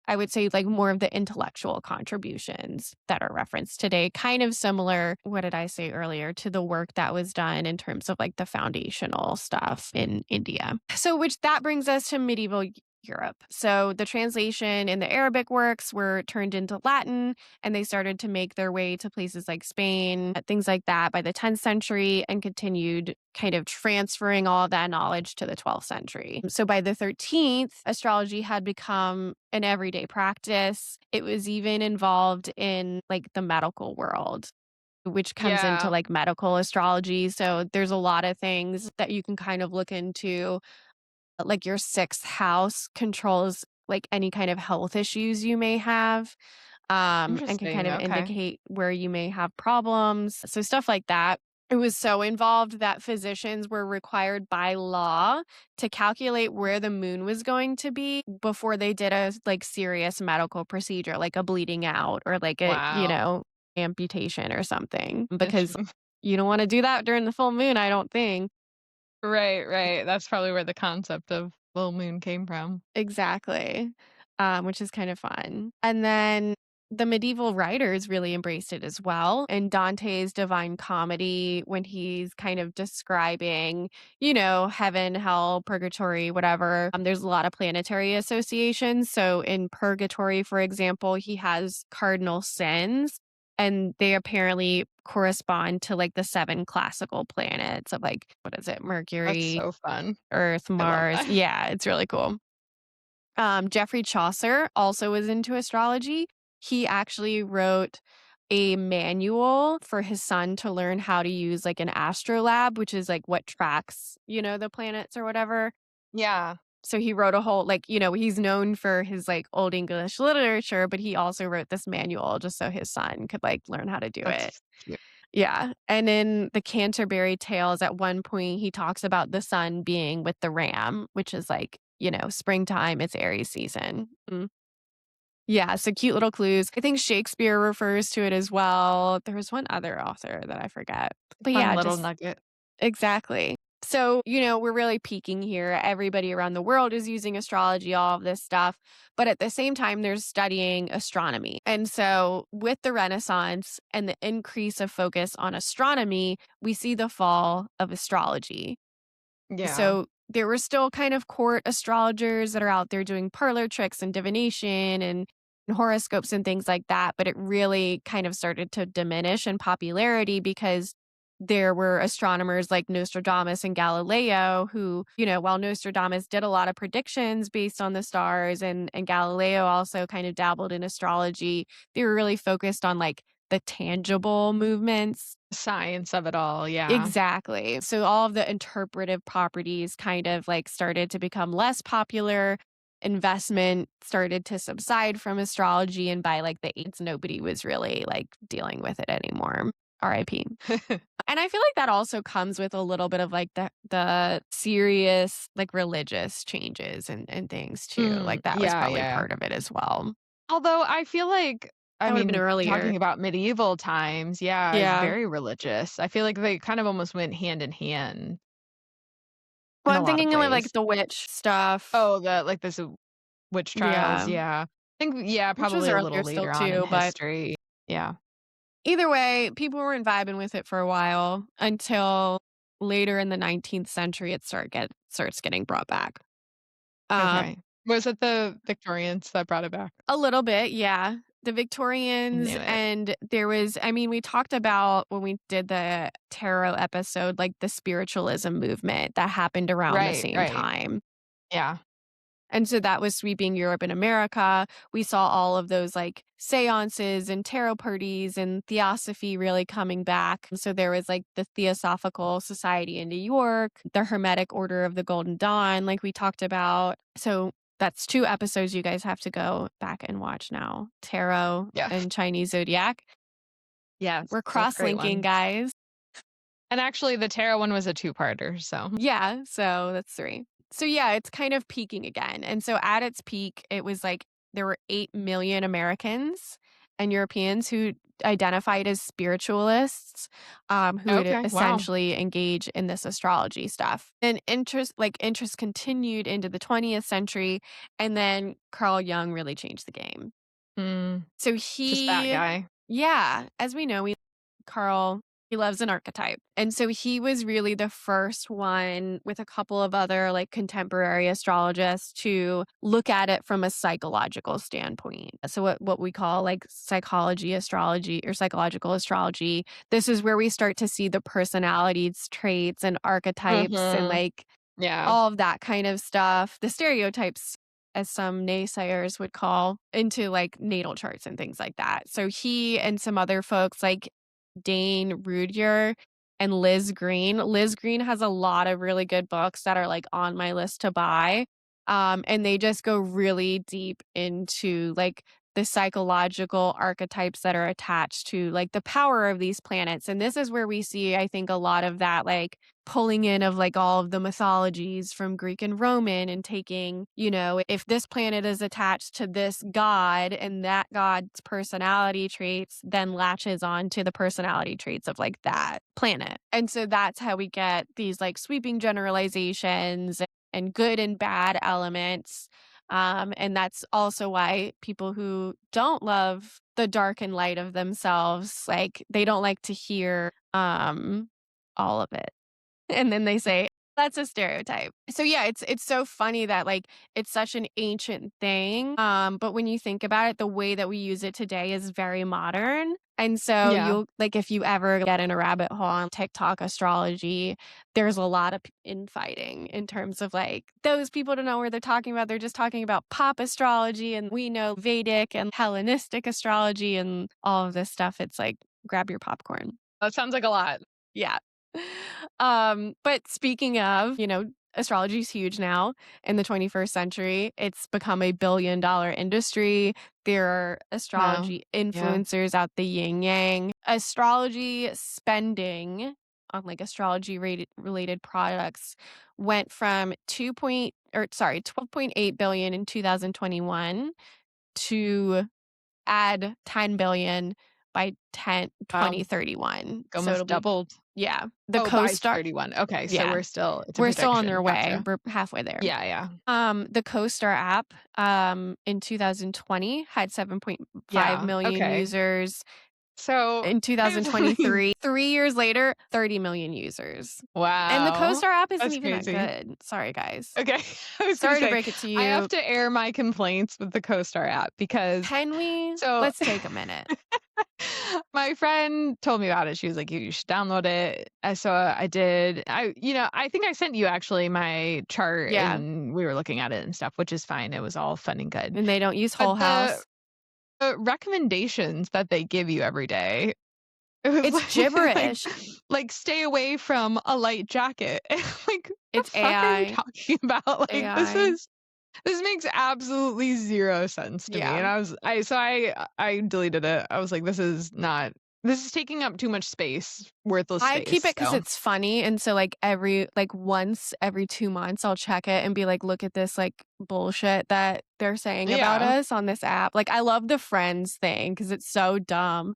Speaker 2: I would say, like more of the intellectual contributions that are referenced today, kind of similar, what did I say earlier, to the work that was done in terms of like the foundational stuff in India. So, which that brings us to medieval Europe. So the translation in the Arabic works were turned into Latin and they started to make their way to places like Spain, things like that by the 10th century and continued kind of transferring all of that knowledge to the 12th century. So by the 13th, astrology had become an everyday practice. It was even involved in like the medical world, which comes into
Speaker 1: Yeah.
Speaker 2: like medical astrology. So there's a lot of things that you can kind of look into, like your 6th house controls like any kind of health issues you may have, and can kind
Speaker 1: Interesting.
Speaker 2: of
Speaker 1: Okay.
Speaker 2: indicate where you may have problems. So stuff like that. It was so involved that physicians were required by law to calculate where the moon was going to be before they did a like serious medical procedure, like a bleeding out or like a,
Speaker 1: Wow.
Speaker 2: amputation or something, because
Speaker 1: Interesting.
Speaker 2: you don't want to do that during the full moon, I don't think.
Speaker 1: Right. That's probably where the concept of full moon came from.
Speaker 2: Exactly, which is kind of fun. And then the medieval writers really embraced it as well. In Dante's Divine Comedy, when he's kind of describing, heaven, hell, purgatory, whatever, there's a lot of planetary associations. So in purgatory, for example, he has cardinal sins. And they apparently correspond to like the 7 classical planets of like, what is it?
Speaker 1: That's
Speaker 2: Mercury,
Speaker 1: so fun.
Speaker 2: Earth,
Speaker 1: I love
Speaker 2: Mars.
Speaker 1: that.
Speaker 2: Yeah, it's really cool. Geoffrey Chaucer also was into astrology. He actually wrote a manual for his son to learn how to use, like, an astrolab, which is, like, what tracks, the planets or whatever.
Speaker 1: Yeah.
Speaker 2: So he wrote a whole he's known for his, like, Old English literature, but he also wrote this manual just so his son could, like, learn how to do it.
Speaker 1: That's cute.
Speaker 2: Yeah, and in the Canterbury Tales, at one point, he talks about the sun being with the ram, which is, like, springtime, it's Aries season. Yeah, so cute little clues. I think Shakespeare refers to it as well. There was one other author that I forget. But
Speaker 1: Fun
Speaker 2: yeah,
Speaker 1: little
Speaker 2: just
Speaker 1: nugget.
Speaker 2: exactly. So, we're really peaking here. Everybody around the world is using astrology, all of this stuff. But at the same time, they're studying astronomy. And so, with the Renaissance and the increase of focus on astronomy, we see the fall of astrology.
Speaker 1: Yeah.
Speaker 2: So, there were still kind of court astrologers that are out there doing parlor tricks and divination and horoscopes and things like that. But it really kind of started to diminish in popularity because there were astronomers like Nostradamus and Galileo who, while Nostradamus did a lot of predictions based on the stars and Galileo also kind of dabbled in astrology, they were really focused on like the tangible movements.
Speaker 1: Science of it all, yeah.
Speaker 2: Exactly. So all of the interpretive properties kind of like started to become less popular. Investment started to subside from astrology. And by like the eights, nobody was really like dealing with it anymore. RIP. And I feel like that also comes with a little bit of like the serious like religious changes and things too. Like that was
Speaker 1: Yeah,
Speaker 2: probably
Speaker 1: yeah.
Speaker 2: part of it as well.
Speaker 1: Although I feel like I
Speaker 2: That would have been
Speaker 1: mean,
Speaker 2: earlier.
Speaker 1: talking about medieval times, yeah, is
Speaker 2: Yeah.
Speaker 1: very religious. I feel like they kind of almost went hand in hand in
Speaker 2: Well,
Speaker 1: a
Speaker 2: I'm
Speaker 1: lot of
Speaker 2: thinking of like
Speaker 1: ways.
Speaker 2: the witch stuff.
Speaker 1: Oh, the like, this witch trials,
Speaker 2: Yeah.
Speaker 1: yeah. I think yeah,
Speaker 2: Which was
Speaker 1: probably a
Speaker 2: earlier
Speaker 1: little
Speaker 2: still
Speaker 1: later on in
Speaker 2: too, but
Speaker 1: history. Yeah.
Speaker 2: either way, people weren't vibing with it for a while until later in the 19th century it starts getting brought back. Um,
Speaker 1: Okay. Was it the Victorians that brought it back?
Speaker 2: a little bit, yeah. The
Speaker 1: I
Speaker 2: Victorians
Speaker 1: knew it.
Speaker 2: and there was I mean, we talked about when we did the tarot episode, like the spiritualism movement that happened around the
Speaker 1: Right,
Speaker 2: same
Speaker 1: right.
Speaker 2: time.
Speaker 1: Yeah.
Speaker 2: And so that was sweeping Europe and America. We saw all of those like seances and tarot parties and theosophy really coming back. So there was like the Theosophical Society in New York, the Hermetic Order of the Golden Dawn, like we talked about. So that's two episodes you guys have to go back and watch now. Tarot
Speaker 1: Yeah.
Speaker 2: and Chinese zodiac.
Speaker 1: Yes,
Speaker 2: We're
Speaker 1: both great
Speaker 2: cross-linking,
Speaker 1: ones.
Speaker 2: guys.
Speaker 1: And actually, the tarot one was a two-parter, so
Speaker 2: Yeah, so that's 3. So yeah, it's kind of peaking again, and so at its peak, it was like there were 8 million Americans and Europeans who identified as spiritualists, who would
Speaker 1: okay, wow.
Speaker 2: essentially engage in this astrology stuff. And interest continued into the 20th century, and then Carl Jung really changed the game.
Speaker 1: Mm,
Speaker 2: So
Speaker 1: just that
Speaker 2: he
Speaker 1: guy.
Speaker 2: yeah, as we know, Carl, he loves an archetype. And so he was really the first one with a couple of other like contemporary astrologists to look at it from a psychological standpoint. So what we call like psychology astrology or psychological astrology. This is where we start to see the personalities, traits and archetypes and
Speaker 1: Mhm.
Speaker 2: like
Speaker 1: Yeah.
Speaker 2: all of that kind of stuff. The stereotypes as some naysayers would call into like natal charts and things like that. So he and some other folks like Dane Rudier and Liz Green. Liz Green has a lot of really good books that are like on my list to buy. And they just go really deep into like the psychological archetypes that are attached to like the power of these planets. And this is where we see, I think, a lot of that like pulling in of like all of the mythologies from Greek and Roman and taking, if this planet is attached to this god and that god's personality traits then latches on to the personality traits of like that planet. And so that's how we get these like sweeping generalizations and good and bad elements. And that's also why people who don't love the dark and light of themselves, like they don't like to hear all of it. And then they say, That's a stereotype. So yeah, it's so funny that like it's such an ancient thing. But when you think about it, the way that we use it today is very modern. And so
Speaker 1: Yeah.
Speaker 2: you'll like if you ever get in a rabbit hole on TikTok astrology, there's a lot of infighting in terms of like those people don't know what they're talking about. They're just talking about pop astrology and we know Vedic and Hellenistic astrology and all of this stuff. It's like grab your popcorn.
Speaker 1: That sounds like a lot.
Speaker 2: Yeah. But speaking of, astrology is huge now in the 21st century. It's become a billion-dollar industry. There are
Speaker 1: Wow.
Speaker 2: astrology
Speaker 1: Yeah.
Speaker 2: influencers out the yin yang. Astrology spending on like astrology related products went from 12.8 billion in 2021 to add 10 billion by
Speaker 1: Wow.
Speaker 2: 2031. So
Speaker 1: Almost
Speaker 2: it'll be
Speaker 1: doubled.
Speaker 2: yeah, the
Speaker 1: Oh, by
Speaker 2: CoStar
Speaker 1: 31. Okay, so
Speaker 2: yeah,
Speaker 1: it's a
Speaker 2: we're still on
Speaker 1: prediction.
Speaker 2: their way.
Speaker 1: Gotcha.
Speaker 2: We're halfway there.
Speaker 1: Yeah, yeah.
Speaker 2: The CoStar app, in 2020 had 7.5
Speaker 1: Yeah,
Speaker 2: million
Speaker 1: okay.
Speaker 2: users.
Speaker 1: So,
Speaker 2: In
Speaker 1: I have something.
Speaker 2: 2023, 3 years later, 30 million users. And the
Speaker 1: Wow.
Speaker 2: CoStar app isn't
Speaker 1: That's
Speaker 2: even that
Speaker 1: crazy.
Speaker 2: good. Sorry, guys.
Speaker 1: Okay. I was gonna
Speaker 2: Sorry to
Speaker 1: say,
Speaker 2: break it to
Speaker 1: I have
Speaker 2: you.
Speaker 1: to air my complaints with the CoStar app because
Speaker 2: Can we?
Speaker 1: so
Speaker 2: Let's take a minute.
Speaker 1: my friend told me about it. She was like, "You should download it." So I did. I think I sent you actually my chart
Speaker 2: Yeah,
Speaker 1: and we were looking at it and stuff, which is fine. It was all fun and good.
Speaker 2: and they don't use
Speaker 1: But
Speaker 2: Whole House.
Speaker 1: the recommendations that they give you every day, it was
Speaker 2: It's
Speaker 1: like
Speaker 2: gibberish.
Speaker 1: like stay away from a light jacket. Like, the
Speaker 2: It's
Speaker 1: fuck are you
Speaker 2: AI.
Speaker 1: talking about? Like,
Speaker 2: AI.
Speaker 1: this makes absolutely 0 sense to me,
Speaker 2: Yeah.
Speaker 1: and I deleted it. I was like, this is taking up too much space, worthless
Speaker 2: I keep
Speaker 1: space,
Speaker 2: it because
Speaker 1: so
Speaker 2: it's funny, and so, like, once every 2 months, I'll check it and be like, "Look at this, like, bullshit that they're saying about
Speaker 1: yeah.
Speaker 2: us on this app." Like, I love the Friends thing because it's so dumb.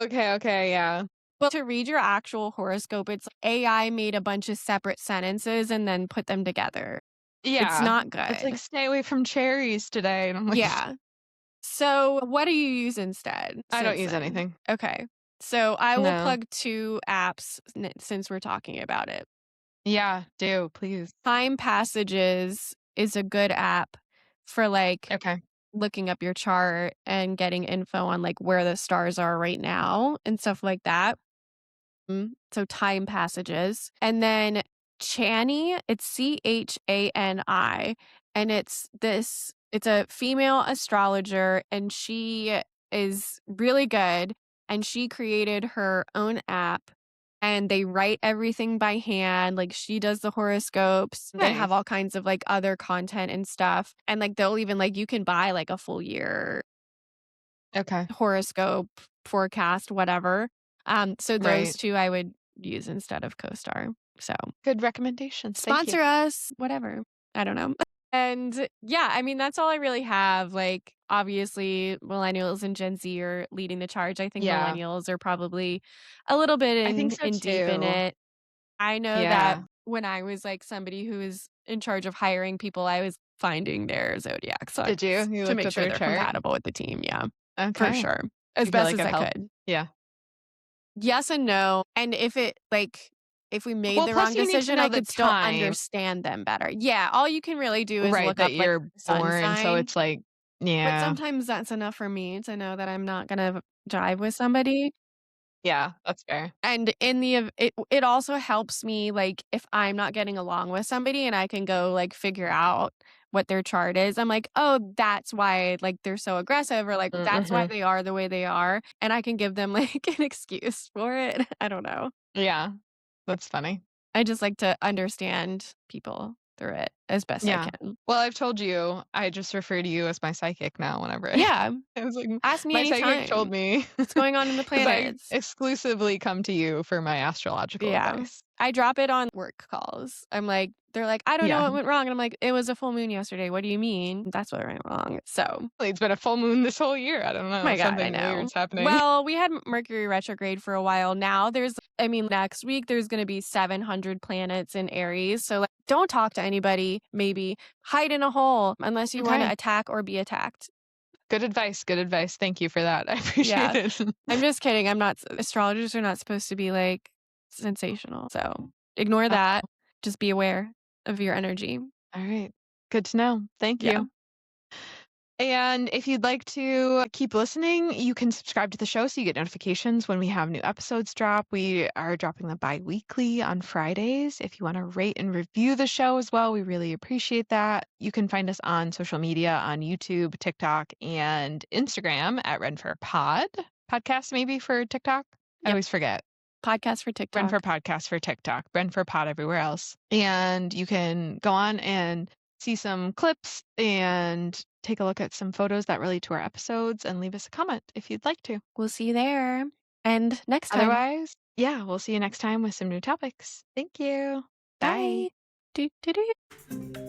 Speaker 1: Okay, okay, yeah.
Speaker 2: But to read your actual horoscope, it's AI made a bunch of separate sentences and then put them together. It's
Speaker 1: Yeah.
Speaker 2: not
Speaker 1: It's like,
Speaker 2: good.
Speaker 1: "Stay away from cherries today," and I'm like,
Speaker 2: Yeah. So, what do you use instead
Speaker 1: I don't
Speaker 2: since
Speaker 1: use
Speaker 2: then?
Speaker 1: anything.
Speaker 2: Okay. So, I will
Speaker 1: No.
Speaker 2: plug 2 apps since we're talking about it.
Speaker 1: Yeah, do, please.
Speaker 2: Time Passages is a good app for, like,
Speaker 1: Okay.
Speaker 2: looking up your chart and getting info on, like, where the stars are right now and stuff like that. So Time Passages. And then Chani, it's Chani, and it's a female astrologer, and she is really good, and she created her own app, and they write everything by hand, like, she does the horoscopes, they have
Speaker 1: Nice.
Speaker 2: all kinds of, like, other content and stuff, and, like, they'll even like, you can buy, like, a full year
Speaker 1: Okay.
Speaker 2: horoscope, forecast, whatever. So those
Speaker 1: Right.
Speaker 2: 2 I would use instead of CoStar. So,
Speaker 1: Good recommendations, thank you.
Speaker 2: sponsor us, whatever. I don't know. And yeah, I mean, that's all I really have. Like, obviously, millennials and Gen Z are leading the charge. I think
Speaker 1: Yeah.
Speaker 2: millennials are probably a little bit
Speaker 1: I think
Speaker 2: in
Speaker 1: so
Speaker 2: in deep in
Speaker 1: too.
Speaker 2: it. I know that
Speaker 1: Yeah.
Speaker 2: when I was like somebody who was in charge of hiring people, I was finding their zodiac
Speaker 1: Did you?
Speaker 2: signs
Speaker 1: You
Speaker 2: to
Speaker 1: looked
Speaker 2: make
Speaker 1: at
Speaker 2: sure
Speaker 1: their
Speaker 2: they're
Speaker 1: chart?
Speaker 2: compatible with the team. Yeah, for
Speaker 1: Okay.
Speaker 2: sure.
Speaker 1: Do
Speaker 2: As
Speaker 1: you feel
Speaker 2: best
Speaker 1: like
Speaker 2: as
Speaker 1: it
Speaker 2: I
Speaker 1: helped?
Speaker 2: could.
Speaker 1: Yeah.
Speaker 2: Yes and no. And if we made
Speaker 1: Well,
Speaker 2: the
Speaker 1: plus
Speaker 2: wrong
Speaker 1: you need to
Speaker 2: decision,
Speaker 1: know
Speaker 2: I
Speaker 1: the
Speaker 2: could still
Speaker 1: time,
Speaker 2: understand them better. Yeah, all you can really do is
Speaker 1: right,
Speaker 2: look
Speaker 1: that
Speaker 2: up like
Speaker 1: you're
Speaker 2: sun
Speaker 1: born, so
Speaker 2: sign,
Speaker 1: it's like
Speaker 2: but
Speaker 1: yeah.
Speaker 2: sometimes that's enough for me to know that I'm not gonna jive with somebody.
Speaker 1: Yeah, that's fair.
Speaker 2: And in the it also helps me, like, if I'm not getting along with somebody and I can go, like, figure out what their chart is, I'm like, "Oh, that's why, like, they're so aggressive," or, like, "That's why
Speaker 1: Mhm.
Speaker 2: they are the way they are," and I can give them, like, an excuse for it. I don't know.
Speaker 1: Yeah. That's funny.
Speaker 2: I just like to understand people through it as best I
Speaker 1: Yeah.
Speaker 2: can.
Speaker 1: Well, I've told you, I just refer to you as my psychic now whenever
Speaker 2: Yeah,
Speaker 1: I was like,
Speaker 2: ask me
Speaker 1: my psychic told
Speaker 2: anytime.
Speaker 1: me
Speaker 2: What's going on in the
Speaker 1: because I
Speaker 2: planets?
Speaker 1: exclusively come to you for my astrological
Speaker 2: Yeah.
Speaker 1: advice.
Speaker 2: I drop it on work calls. I'm like they're like, "I don't know
Speaker 1: Yeah.
Speaker 2: what went wrong," and I'm like, "It was a full moon yesterday. What do you mean?" That's what went wrong. So,
Speaker 1: It's been a full moon this whole year. I don't know.
Speaker 2: my god, I
Speaker 1: Something
Speaker 2: know.
Speaker 1: weird's happening.
Speaker 2: Well, we had Mercury retrograde for a while now. Next week there's gonna be 700 planets in Aries. So, like, don't talk to anybody, maybe. Hide in a hole unless you wanna
Speaker 1: Okay.
Speaker 2: attack or be attacked.
Speaker 1: Good advice. Good advice. Thank you for that. I appreciate
Speaker 2: Yeah.
Speaker 1: it.
Speaker 2: I'm just kidding. I'm not astrologers are not supposed to be, like, sensational, so ignore
Speaker 1: Oh,
Speaker 2: that. just be aware of your energy.
Speaker 1: All right. Good to know. Thank
Speaker 2: Yeah.
Speaker 1: you. And if you'd like to keep listening, you can subscribe to the show so you get notifications when we have new episodes drop. We are dropping them bi-weekly on Fridays. If you want to rate and review the show as well, we really appreciate that. You can find us on social media on YouTube, TikTok, and Instagram at RenForPod. Podcast maybe for TikTok? I
Speaker 2: Yep.
Speaker 1: always forget.
Speaker 2: Podcast for
Speaker 1: Ren for
Speaker 2: TikTok.
Speaker 1: Podcast for TikTok, Ren for Pod everywhere else. And you can go on and see some clips and take a look at some photos that relate to our episodes and leave us a comment if you'd like to.
Speaker 2: We'll see you there. And next time.
Speaker 1: Otherwise, yeah, we'll see you next time with some new topics. Thank you. Bye.
Speaker 2: Bye. Do, do, do.